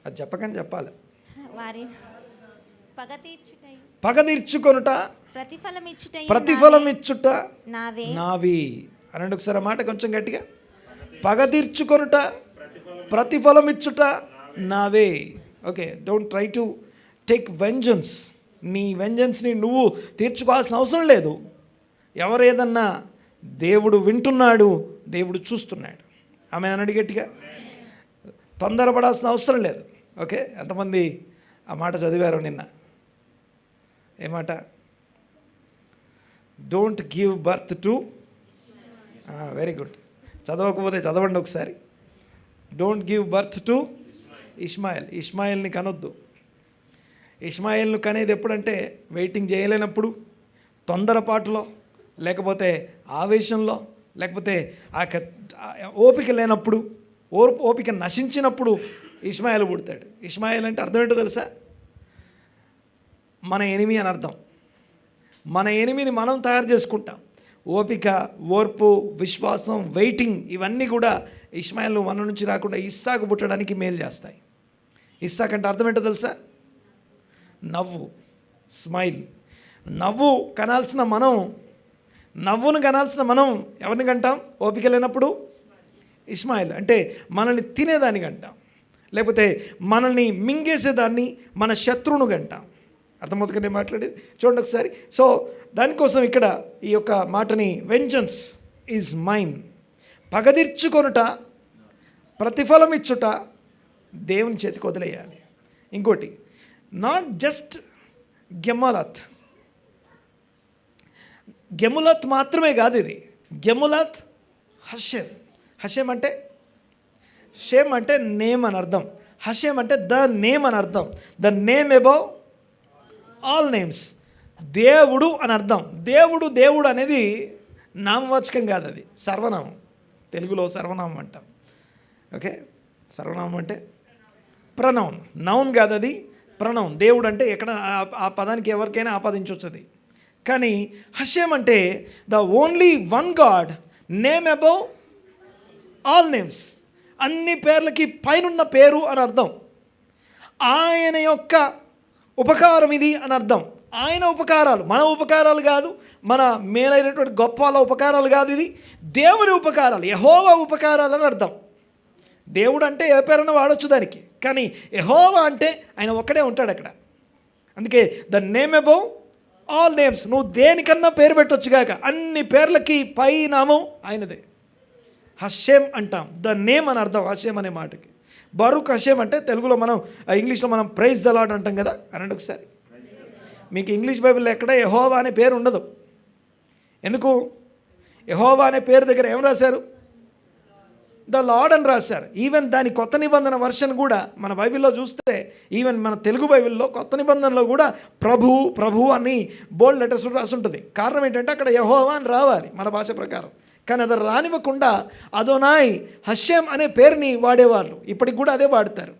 అది చెప్పాలి. వారి పగ తీర్చుటయు పగ తీర్చుకొనుట ప్రతిఫలమిచ్చుట నావి అనండి ఒకసారి మాట కొంచెం గట్టిగా. పగ తీర్చుకొనుట ప్రతిఫలమిచ్చుట నావే. Okay, don't try to take vengeance. నీ వెంజన్స్ని నువ్వు తీర్చుకోవాల్సిన అవసరం లేదు. ఎవరేదన్నా దేవుడు వింటున్నాడు, దేవుడు చూస్తున్నాడు. ఆమె అన్నాడు గట్టిగా. తొందరపడాల్సిన అవసరం లేదు. ఓకే, ఎంతమంది ఆ మాట చదివారు నిన్న? ఏ మాట? Don't give birth to, very good. చదవకపోతే చదవండి ఒకసారి. Don't give birth to Ishmael. ఇష్మాయిల్ని కనొద్దు. ఇష్మాయిల్ను కనేది ఎప్పుడంటే వెయిటింగ్ చేయలేనప్పుడు, తొందరపాటులో, లేకపోతే ఆవేశంలో, లేకపోతే ఓపిక లేనప్పుడు, ఓపిక నశించినప్పుడు ఇష్మాయిల్ పుడతాడు. ఇష్మాయిల్ అంటే అర్థం ఏంటో తెలుసా? మన ఎనిమి అని అర్థం. మన ఎనిమిని మనం తయారు చేసుకుంటాం. ఓపిక, ఓర్పు, విశ్వాసం, వెయిటింగ్, ఇవన్నీ కూడా ఇష్మాయిల్ మన నుంచి రాకుండా ఇస్సాకు పుట్టడానికి మేలు చేస్తాయి. ఇస్సాక్ అంటే అర్థం ఏంటో తెలుసా? నవ్వు, స్మైల్. నవ్వును కనాల్సిన మనం ఎవరిని కంటాం? ఓపిక లేనప్పుడు ఇష్మాయిల్ అంటే మనల్ని తినేదానికి అంటాం, లేకపోతే మనల్ని మింగేసేదాన్ని మన శత్రువును కంటాం. అర్థమవుతుంది మాట్లాడేది? చూడండి ఒకసారి. సో దానికోసం ఇక్కడ ఈ యొక్క మాటని వెంజన్స్ ఈజ్ మైన్, పగదీర్చుకొనుట ప్రతిఫలం ఇచ్చుట దేవుని చేతికి వదిలేయాలి. ఇంకోటి, నాట్ జస్ట్ గెములత్ మాత్రమే కాదు ఇది. గెములత్ హషెం. హషెం అంటే షేమ్ అంటే నేమ్ అని అర్థం. హషెం అంటే ద నేమ్ అని అర్థం. The name above all names. దేవుడు అని అర్థం. దేవుడు అనేది నామవాచకం కాదు, అది సర్వనామం. తెలుగులో సర్వనామం అంటాం. ఓకే, సర్వనామం అంటే ప్రనౌన్. నౌన్ కాదు, అది ప్రనౌన్. దేవుడు అంటే ఎక్కడ ఆ పదానికి ఎవరికైనా ఆపాదించవచ్చు అది. కానీ హషెం అంటే the only one God, name above all names. అన్ని పేర్లకి పైనున్న పేరు అని అర్థం. ఆయన యొక్క ఉపకారం ఇది అని అర్థం. ఆయన ఉపకారాలు, మన ఉపకారాలు కాదు, మన మేలైనటువంటి గొప్ప వాళ్ళ ఉపకారాలు కాదు, ఇది దేవుని ఉపకారాలు, యెహోవా ఉపకారాలు అని అర్థం. దేవుడు అంటే ఏ పేరున వాడొచ్చు దానికి, కానీ యెహోవా అంటే ఆయన ఒక్కడే ఉంటాడు అక్కడ. అందుకే the name above all names. నువ్వు దేనికన్నా పేరు పెట్టొచ్చు కాక, అన్ని పేర్లకి పై నామం ఆయనదే. హషెం అంటాం, ద నేమ్ అని అర్థం హషెం అనే మాటకి. బరుక్ హషెం అంటే తెలుగులో మనం, ఇంగ్లీష్లో మనం ప్రైజ్ ద లార్డ్ అంటాం కదా. అనండి ఒకసారి. మీకు ఇంగ్లీష్ బైబిల్లో ఎక్కడ యెహోవా అనే పేరు ఉండదు. ఎందుకు? యెహోవా అనే పేరు దగ్గర ఏం రాశారు? ద లార్డ్ అని రాశారు. ఈవెన్ దాని కొత్త నిబంధన వర్షన్ కూడా మన బైబిల్లో చూస్తే, ఈవెన్ మన తెలుగు బైబిల్లో కొత్త నిబంధనలో కూడా ప్రభు అని బోల్డ్ లెటర్స్ రాసి ఉంటుంది. కారణం ఏంటంటే అక్కడ యెహోవా అని రావాలి మన భాష ప్రకారం. కానీ అది రానివ్వకుండా అదోనాయ్ హషెం అనే పేరుని వాడేవాళ్ళు. ఇప్పటికి కూడా అదే వాడతారు.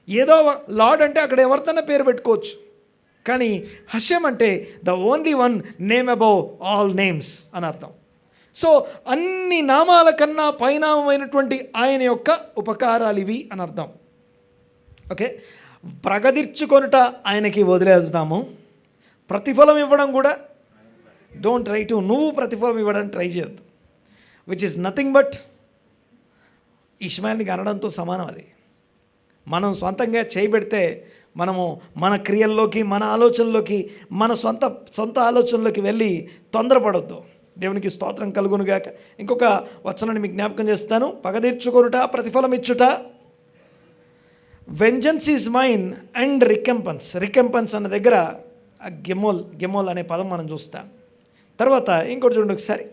ఏదో లార్డ్ అంటే అక్కడ ఎవరిదన్నా పేరు పెట్టుకోవచ్చు, కానీ హషెం అంటే the only one, name above all names అని అర్థం. సో అన్ని నామాల కన్నా పైనామైనటువంటి ఆయన యొక్క ఉపకారాలు ఇవి అని అర్థం. ఓకే, ప్రగతిర్చుకొనుట ఆయనకి వదిలేస్తాము. ప్రతిఫలం ఇవ్వడం కూడా డోంట్ ట్రై టు, నువ్వు ప్రతిఫలం ఇవ్వడానికి ట్రై చేయొద్దు. విచ్ ఈస్ నథింగ్ బట్ ఇష్మాయిల్ని అనడంతో సమానం. అది మనం సొంతంగా చేయబెడితే మనము మన క్రియల్లోకి, మన ఆలోచనలోకి, మన సొంత ఆలోచనలోకి వెళ్ళి తొందరపడొద్దు. దేవునికి స్తోత్రం కలుగునుగాక. ఇంకొక వచనాన్ని మీకు జ్ఞాపకం చేస్తాను. పగదీర్చుకొనుట ప్రతిఫలం ఇచ్చుట. Vengeance is mine and recompense అన్న దగ్గర గెమోల్ అనే పదం మనం చూస్తాం. తర్వాత ఇంకోటి చూడండి ఒకసారి,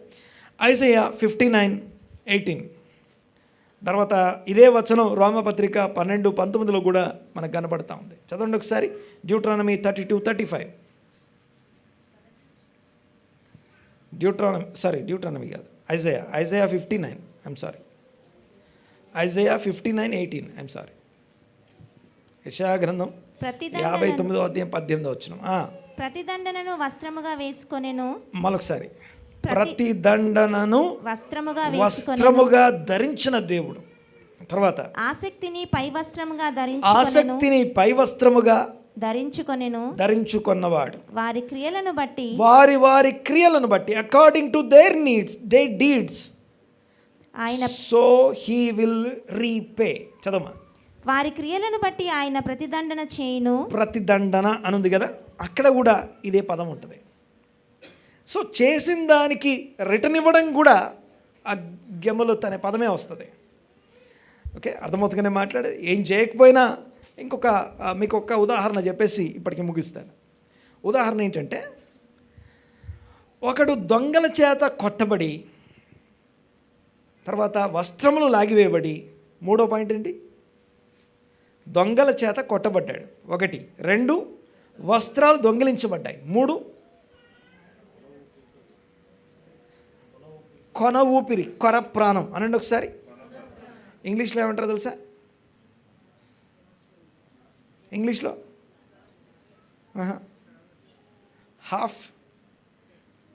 ఐజయా 59:18. తర్వాత ఇదే వచనం రోమపత్రిక 12:19 కూడా మనకు కనబడతా ఉంది. చదవండి ఒకసారి. డ్యూట్రానమీ 32:35. డ్యూట్రానమీ కాదు, Isaiah 59, I'm sorry, Isaiah 59:18, I'm sorry. యెషయా గ్రంథం 59వ అధ్యాయం 18వ వచనం. ప్రతిదండనను వస్త్రముగా వేసుకొనెను. మరొకసారి, ప్రతిదండనను వస్త్రముగా ధరించిన దేవుడు. తర్వాత ఆసక్తిని పై వస్త్రముగా ధరించుకొన్నవాడు వారి క్రియలను బట్టి according to their needs they deeds ఆయన సో హీ విల్ రీపే. చదవమా. వారి క్రియలను బట్టి ఆయన ప్రతిదండన చేయును. ప్రతిదండన అనుంది కదా, అక్కడ కూడా ఇదే పదం ఉంటుంది. సో చేసిన దానికి రిటర్న్ ఇవ్వడం కూడా ఆ గెమలు అనే పదమే వస్తుంది. ఓకే, అర్థమవుతుందనే మాట్లాడేది. ఏం చేయకపోయినా మీకు ఒక ఉదాహరణ చెప్పేసి ఇప్పటికి ముగిస్తాను. ఉదాహరణ ఏంటంటే, ఒకడు దొంగల చేత కొట్టబడి, తర్వాత వస్త్రములు లాగివేయబడి, మూడో పాయింట్ ఏంటి? దొంగల చేత కొట్టబడ్డాడు 1, 2 వస్త్రాలు దొంగిలించబడ్డాయి, 3 కొన ఊపిరి, కొర ప్రాణం అనండి ఒకసారి. ఇంగ్లీష్లో ఏమంటారో తెలుసా? ఇంగ్లీష్లో హాఫ్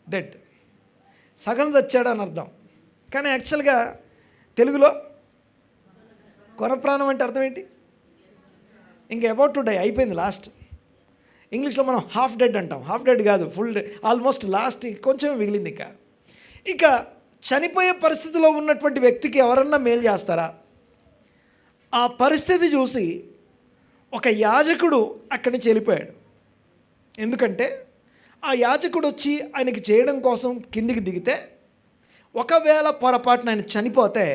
డెడ్, సగం చచ్చాడు అని అర్థం. కానీ యాక్చువల్గా తెలుగులో కొన ప్రాణం అంటే అర్థం ఏంటి? ఇంకా అబౌట్ టు డై, అయిపోయింది లాస్ట్. ఇంగ్లీష్లో మనం హాఫ్ డెడ్ అంటాం. హాఫ్ డెడ్ కాదు, ఫుల్ డెడ్, ఆల్మోస్ట్ లాస్ట్, కొంచెం మిగిలింది. ఇక చనిపోయే పరిస్థితిలో ఉన్నటువంటి వ్యక్తికి ఎవరన్నా మేలు చేస్తారా? ఆ పరిస్థితి చూసి ఒక యాజకుడు అక్కడి నుంచి వెళ్ళిపోయాడు. ఎందుకంటే ఆ యాజకుడు వచ్చి ఆయనకి చేయడం కోసం కిందికి దిగితే, ఒకవేళ పొరపాటున ఆయన చనిపోతే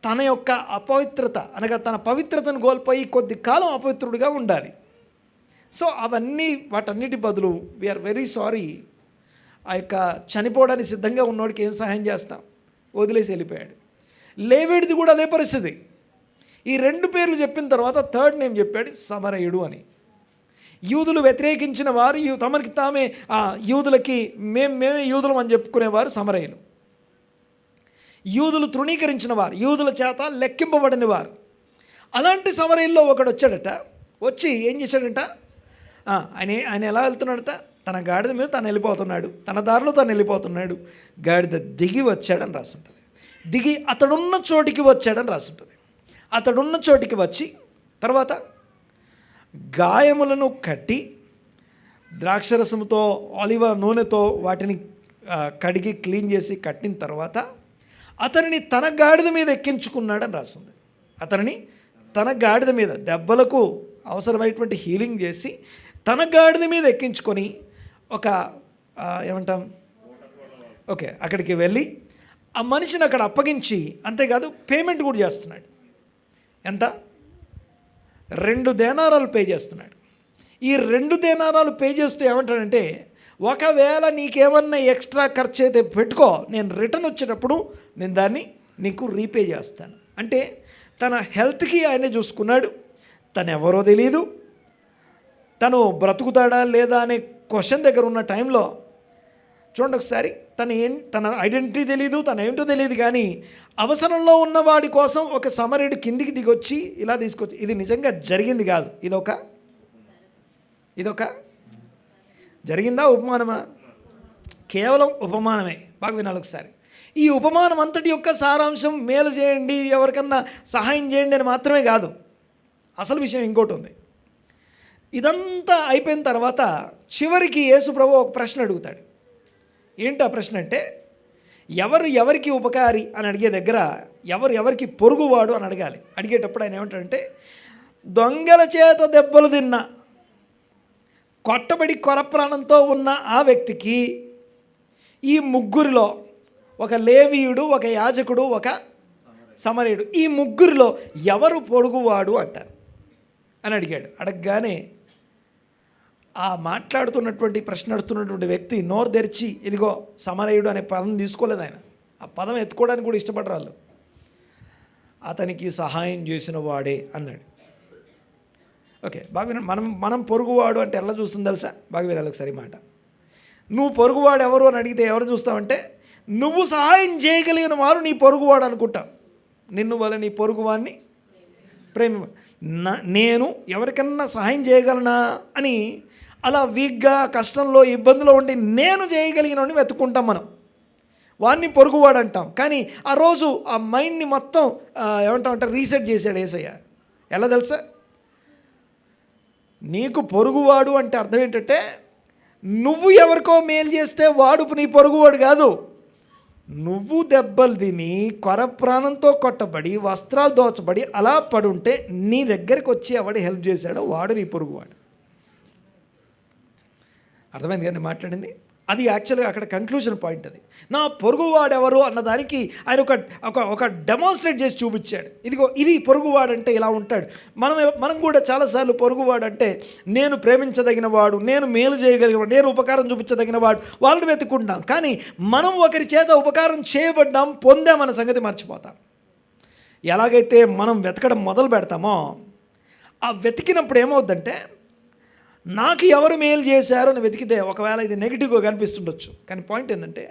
తన యొక్క అపవిత్రత అనగా తన పవిత్రతను కోల్పోయి కొద్ది కాలం అపవిత్రుడిగా ఉండాలి. సో వాటన్నిటి బదులు వీఆర్ వెరీ సారీ, ఆ యొక్క చనిపోవడానికి సిద్ధంగా ఉన్నవాడికి ఏం సహాయం చేస్తాం, వదిలేసి వెళ్ళిపోయాడు. లేవీడిది కూడా అదే పరిస్థితి. ఈ 2 పేర్లు చెప్పిన తర్వాత థర్డ్ నేమ్ చెప్పాడు, సమరయుడు అని. యూదులు వ్యతిరేకించిన వారు, తమకి తామే యూదులకి మేమే యూదులం అని చెప్పుకునేవారు సమరయులు. యూదులు తృణీకరించిన వారు, యూదుల చేత లెక్కింపబడిన వారు. అలాంటి సమరయుల్లో ఒకడు వచ్చి ఏం చేశాడంట? ఆయన ఎలా వెళ్తున్నాడట? తన గాడిద మీద తను వెళ్ళిపోతున్నాడు, తన దారిలో తను వెళ్ళిపోతున్నాడు. గాడిద దిగి వచ్చాడని రాసుంటుంది. దిగి అతడున్న చోటికి వచ్చాడని రాసుంటుంది. అతడున్న చోటికి వచ్చి తర్వాత గాయములను కట్టి ద్రాక్షరసముతో ఆలివ నూనెతో వాటిని కడిగి క్లీన్ చేసి కట్టిన తర్వాత అతనిని తన గాడిద మీద ఎక్కించుకున్నాడని రాస్తుంది. అతనిని తన గాడిద మీద దెబ్బలకు అవసరమైనటువంటి హీలింగ్ చేసి తన గాడిద మీద ఎక్కించుకొని ఏమంటాం, ఓకే, అక్కడికి వెళ్ళి ఆ మనిషిని అక్కడ అప్పగించి, అంతేకాదు పేమెంట్ కూడా చేస్తున్నాడు. ఎంత? 2 దేనారాలు పే చేస్తున్నాడు. ఈ 2 దేనారాలు పే చేస్తూ ఏమంటాడంటే, ఒకవేళ నీకేమన్నా ఎక్స్ట్రా ఖర్చు అయితే పెట్టుకో, నేను రిటర్న్ వచ్చేటప్పుడు నేను దాన్ని నీకు రీపే చేస్తాను. అంటే తన హెల్త్కి ఆయనే చూసుకున్నాడు. తను ఎవరో తెలియదు, తను బ్రతుకుతాడా లేదా అనే క్వశ్చన్ దగ్గర ఉన్న టైంలో చూడండి ఒకసారి, తన ఐడెంటిటీ తెలియదు, తను ఏంటో తెలియదు, కానీ అవసరంలో ఉన్నవాడి కోసం ఒక సమరయుడు కిందికి దిగొచ్చి ఇలా తీసుకొచ్చి, ఇది నిజంగా జరిగింది కాదు, ఇదొక జరిగిందా ఉపమానమా? కేవలం ఉపమానమే. బాగా వినాలి ఒకసారి. ఈ ఉపమానం అంతటి యొక్క సారాంశం మేలు చేయండి, ఎవరికన్నా సహాయం చేయండి అని మాత్రమే కాదు. అసలు విషయం ఇంకోటి ఉంది. ఇదంతా అయిపోయిన తర్వాత చివరికి యేసు ప్రభు ఒక ప్రశ్న అడుగుతాడు. ఏంటి ఆ ప్రశ్న అంటే, ఎవరికి ఉపకారి అని అడిగే దగ్గర ఎవరికి పొరుగువాడు అని అడగాలి. అడిగేటప్పుడు ఆయన ఏమంటాడంటే, దొంగల చేత దెబ్బలు తిన్న, కొట్టబడి కొరప్రాణంతో ఉన్న ఆ వ్యక్తికి ఈ ముగ్గురిలో ఒక లేవీయుడు, ఒక యాజకుడు, ఒక సమరయుడు, ఈ ముగ్గురిలో ఎవరు పొరుగువాడు అంటారు అని అడిగాడు. అడగగానే ఆ మాట్లాడుతున్నటువంటి ప్రశ్న అడుగుతున్నటువంటి వ్యక్తి నోరు తెరిచి, ఇదిగో సమరయుడు అనే పదం తీసుకోలేదు ఆయన. ఆ పదం ఎత్తుకోవడానికి కూడా ఇష్టపడరాళ్ళు. అతనికి సహాయం చేసిన వాడే అన్నాడు. ఓకే, బాగా వినండి. మనం పొరుగువాడు అంటే ఎలా చూస్తుంది తెలుసా? బాగా వినాలి ఒకసారి మాట. నువ్వు పొరుగువాడు ఎవరు అని అడిగితే ఎవరు చూస్తావంటే నువ్వు సహాయం చేయగలిగిన వారు నీ పొరుగువాడు అనుకుంటావు. నిన్ను వల్ల నీ పొరుగువాడిని నేను ఎవరికన్నా సహాయం చేయగలనా అని అలా వీక్గా కష్టంలో ఇబ్బందిలో ఉండి నేను చేయగలిగినని వెతుక్కుంటాం మనం, వాడిని పొరుగువాడు అంటాం. కానీ ఆ రోజు ఆ మైండ్ని మొత్తం ఏమంటామంటే రీసెట్ చేశాడు యేసయ్య. ఎలా తెలుసా? నీకు పొరుగువాడు అంటే అర్థం ఏంటంటే నువ్వు ఎవరికో మేలు చేస్తే వాడు నీ పొరుగువాడు కాదు. నువ్వు దెబ్బలు తిని కొర ప్రాణంతో కొట్టబడి వస్త్రాలు దోచబడి అలా పడుంటే నీ దగ్గరికి వచ్చి ఎవడు హెల్ప్ చేశాడో వాడు నీ పొరుగువాడు. అర్థమైంది కానీ మాట్లాడింది అది యాక్చువల్గా అక్కడ కంక్లూజన్ పాయింట్. అది నా పొరుగువాడెవరు అన్నదానికి ఆయన ఒక డెమాన్స్ట్రేట్ చేసి చూపించాడు. ఇదిగో ఇది పొరుగువాడు అంటే ఇలా ఉంటాడు. మనం కూడా చాలాసార్లు పొరుగువాడు అంటే నేను ప్రేమించదగిన వాడు, నేను మేలు చేయగలిగిన వాడు, నేను ఉపకారం చూపించదగిన వాడు, వాళ్ళని వెతుక్కుంటాం. కానీ మనం ఒకరి చేత ఉపకారం చేయబడ్డాం, పొందామన్న సంగతి మర్చిపోతాం. ఎలాగైతే మనం వెతకడం మొదలు పెడతామో ఆ వెతికినప్పుడు ఏమవుద్దంటే నాకు ఎవరు మేలు చేశారో అని వెతికితే ఒకవేళ ఇది నెగిటివ్గా కనిపిస్తుండొచ్చు. కానీ పాయింట్ ఏంటంటే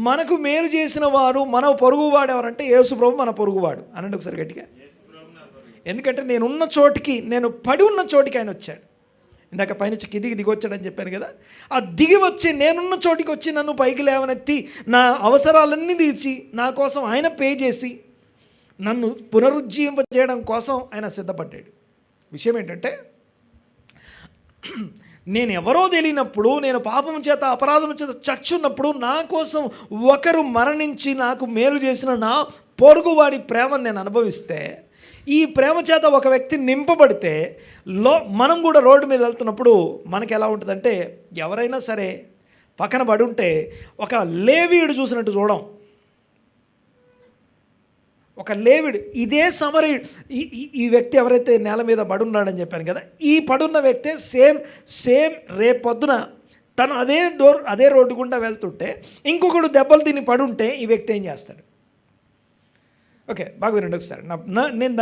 మనకు మేలు చేసిన వాడు మన పొరుగువాడు ఎవరంటే యేసుప్రభు మన పొరుగువాడు అనండి ఒకసారి గట్టిగా. ఎందుకంటే నేనున్న చోటికి, నేను పడి ఉన్న చోటికి ఆయన వచ్చాడు. ఇందాక పైనుంచి దిగి వచ్చాడని చెప్పాను కదా. ఆ దిగి వచ్చి నేనున్న చోటికి వచ్చి నన్ను పైకి లేవనెత్తి నా అవసరాలన్నీ తీర్చి నా కోసం ఆయన పే చేసి నన్ను పునరుజ్జీవింపజేయడం కోసం ఆయన సిద్ధపడ్డాడు. విషయం ఏంటంటే నేను ఎవరో తెలియనప్పుడు, నేను పాపం చేత అపరాధం చేత చచ్చున్నప్పుడు నా కోసం ఒకరు మరణించి నాకు మేలు చేసిన నా పొరుగువాడి ప్రేమను నేను అనుభవిస్తే, ఈ ప్రేమ చేత ఒక వ్యక్తి నింపబడితే మనం కూడా రోడ్డు మీద వెళ్తున్నప్పుడు మనకి ఎలా ఉంటుందంటే ఎవరైనా సరే పక్కన పడి ఉంటే ఒక లేవీయుడు చూసినట్టు చూడం. ఒక లేవిడు ఇదే సమరయుడు, ఈ వ్యక్తి ఎవరైతే నేల మీద పడున్నాడని చెప్పాను కదా, ఈ పడున్న వ్యక్తే సేమ్ రేపొద్దున తను అదే రోడ్డు గుండా వెళ్తుంటే ఇంకొకడు దెబ్బలు తిని పడుంటే ఈ వ్యక్తి ఏం చేస్తాడు? ఓకే, బాగా వినండి ఒకసారి. నేను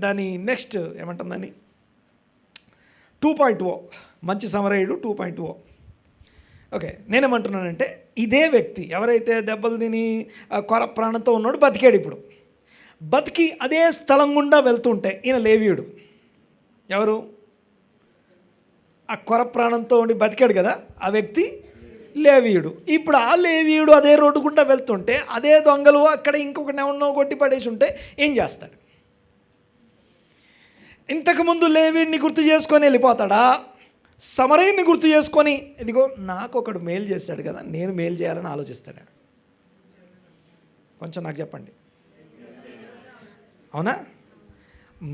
దాన్ని నెక్స్ట్ ఏమంటాను, దాన్ని 2.0 మంచి సమరయుడు 2.0. ఓకే, నేనేమంటున్నానంటే ఇదే వ్యక్తి ఎవరైతే దెబ్బలు తిని కొర ప్రాణంతో ఉన్నాడు బతికాడు. ఇప్పుడు బతికి అదే స్థలం గుండా వెళ్తుంటే ఈయన లేవీయుడు. ఎవరు? ఆ కొర ప్రాణంతో ఉండి బతికాడు కదా ఆ వ్యక్తి లేవీయుడు. ఇప్పుడు ఆ లేవీయుడు అదే రోడ్డు గుండా వెళ్తుంటే అదే దొంగలు అక్కడ ఇంకొకటి ఎవరినో కొట్టి పడేసి ఉంటే ఏం చేస్తాడు? ఇంతకుముందు లేవీయుడిని గుర్తు చేసుకొని వెళ్ళిపోతాడా? సమరయుడిని గుర్తు చేసుకొని ఇదిగో నాకు ఒకడు మేలు చేస్తాడు కదా, నేను మేలు చేయాలని ఆలోచిస్తాడు. కొంచెం నాకు చెప్పండి. అవునా?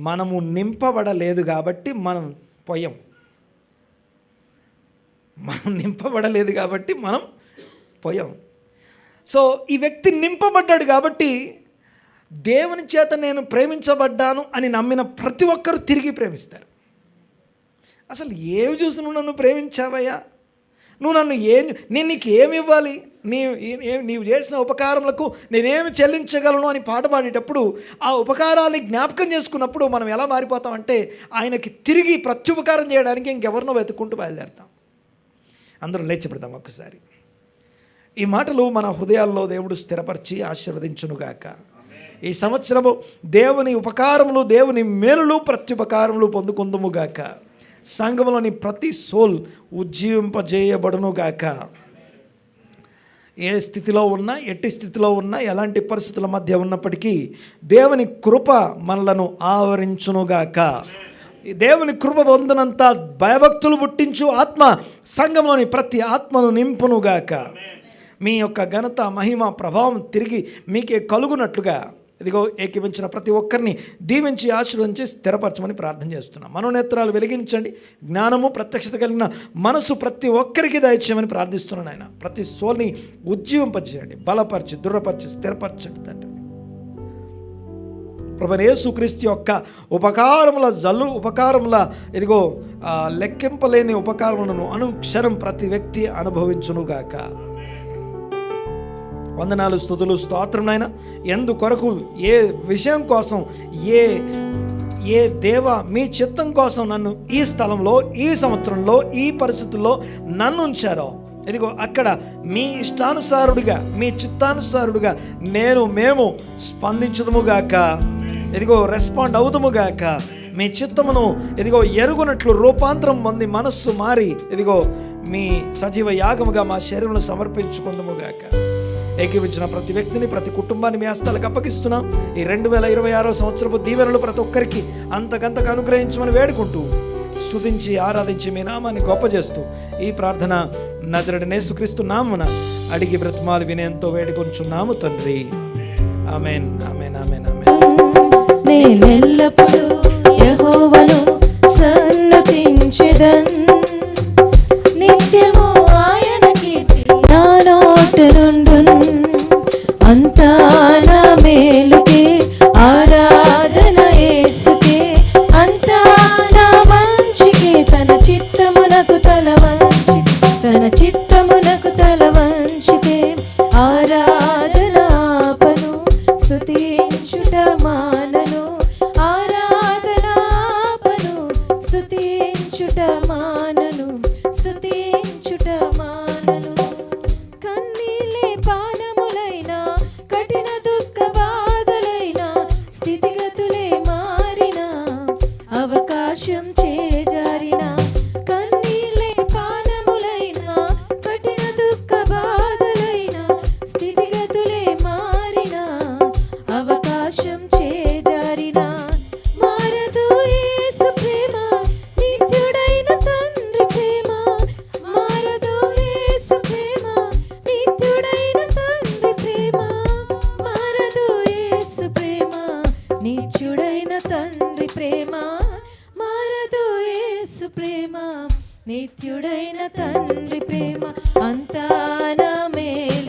మనము నింపబడలేదు కాబట్టి మనం పోయాం. మనం నింపబడలేదు కాబట్టి మనం పోయాం. సో ఈ వ్యక్తి నింపబడ్డాడు కాబట్టి దేవుని చేత నేను ప్రేమించబడ్డాను అని నమ్మిన ప్రతి ఒక్కరూ తిరిగి ప్రేమిస్తారు. అసలు ఏమి చూసి నువ్వు నన్ను ప్రేమించావయ్యా, నువ్వు నన్ను నేను నీకు ఏమి ఇవ్వాలి, నీవు చేసిన ఉపకారములకు నేనేమి చెల్లించగలను అని పాట పాడేటప్పుడు ఆ ఉపకారాన్ని జ్ఞాపకం చేసుకున్నప్పుడు మనం ఎలా మారిపోతామంటే ఆయనకి తిరిగి ప్రత్యుపకారం చేయడానికి ఇంకెవరినో వెతుక్కుంటూ బయలుదేరుతాం. అందరూ లేచిపెడతాం ఒక్కసారి. ఈ మాటలు మన హృదయాల్లో దేవుడు స్థిరపరిచి ఆశీర్వదించునుగాక. ఈ సంవత్సరము దేవుని ఉపకారములు, దేవుని మేలులు, ప్రత్యుపకారములు పొందుకుందుముగాక. సంఘములోని ప్రతి సోల్ ఉజ్జీవింపజేయబడునుగాక. ఏ స్థితిలో ఉన్నా, ఎట్టి స్థితిలో ఉన్నా, ఎలాంటి పరిస్థితుల మధ్య ఉన్నప్పటికీ దేవుని కృప మనలను ఆవరించునుగాక. దేవుని కృప పొందినంత భయభక్తులు పుట్టించు ఆత్మ సంఘంలోని ప్రతి ఆత్మను నింపునుగాక. మీ యొక్క ఘనత, మహిమ, ప్రభావం తిరిగి మీకే కలుగునట్లుగా ఇదిగో ఏకీపించిన ప్రతి ఒక్కరిని దీవించి ఆశీర్వదించి స్థిరపరచమని ప్రార్థన చేస్తున్నాం. మనోనేత్రాలు వెలిగించండి, జ్ఞానము ప్రత్యక్షత కలిగిన మనసు ప్రతి ఒక్కరికి దయచేయమని ప్రార్థిస్తున్నాను. ఆయన ప్రతి సోల్ని ఉజ్జీవింపజేయండి, బలపరిచి, దృఢపరిచి, స్థిరపరచండి తండ్రి. ప్రభువైన యేసుక్రీస్తు యొక్క ఉపకారముల ఇదిగో లెక్కింపలేని ఉపకారములను అనుక్షణం ప్రతి వ్యక్తి అనుభవించునుగాక. వందనాలు, స్తుతులు, స్తోత్రం నాయన. ఎందుకొరకు, ఏ విషయం కోసం, ఏ దేవ మీ చిత్తం కోసం నన్ను ఈ స్థలంలో, ఈ సంవత్సరంలో, ఈ పరిస్థితుల్లో నన్ను ఉంచారో ఇదిగో అక్కడ మీ ఇష్టానుసారుడిగా, మీ చిత్తానుసారుడుగా మేము స్పందించదుముగాక, ఇదిగో రెస్పాండ్ అవుదుముగాక. మీ చిత్తమును ఇదిగో ఎరుగునట్లు రూపాంతరం పొంది మనస్సు మారి ఇదిగో మీ సజీవ యాగముగా మా శరీరంలో సమర్పించుకుందుముగాక. ఏకీవించిన ప్రతి వ్యక్తిని, ప్రతి కుటుంబాన్ని మీ హస్తాలకు అప్పగిస్తున్నాం. ఈ 2026 సంవత్సరపు దీవెనలు ప్రతి ఒక్కరికి అంతకంతకు అనుగ్రహించమని వేడుకుంటూ, స్తుతించి ఆరాధించి మీ నామాన్ని గొప్ప చేస్తూ ఈ ప్రార్థన నజరేయుడైన యేసుక్రీస్తు నామమున అడిగి బ్రతిమాలు వినేంతో వేడుకొంచున్నాము తండ్రి. ఆమేన్, ఆమేన్, ఆమేన్, ఆమేన్. నేనెల్లప్పుడూ యెహోవాను సన్నతించెదన్, నిత్యము ఆయన కీర్తి నా నోట నుండున్. అంతా నా మేలుకే, ఆరాధన యేసుకే, అంతా నా మంచికే. తన చిత్తమునకు తల వంచితే ఆరాధన ఆపను, స్తుతించుట మానను. ఆరాధన ఆపను, స్తుతించుట మానను, స్తుతించుట మానను. కన్నీళ్ళే పానములైనా, కఠిన దుఃఖ బాధలైనా, స్థితిగతులే మారినా, అవకాశం చేజారినా. కన్నీళ్ళే పానములైనా, కఠిన దుఃఖ బాధలైనా, స్థితిగతులే మారినా, అవకాశం చేజారినా. మారదు యేసు ప్రేమ, నిత్యుడైన తండ్రి ప్రేమ. మారదు యేసు ప్రేమ, నిత్యుడైన తండ్రి ప్రేమ. మారదు యేసు ప్రేమ, నిత్యుడైన తండ్రి ప్రేమ. మారదు యేసు ప్రేమ, నిత్యుడైన తండ్రి ప్రేమ. అంతా నా మేలు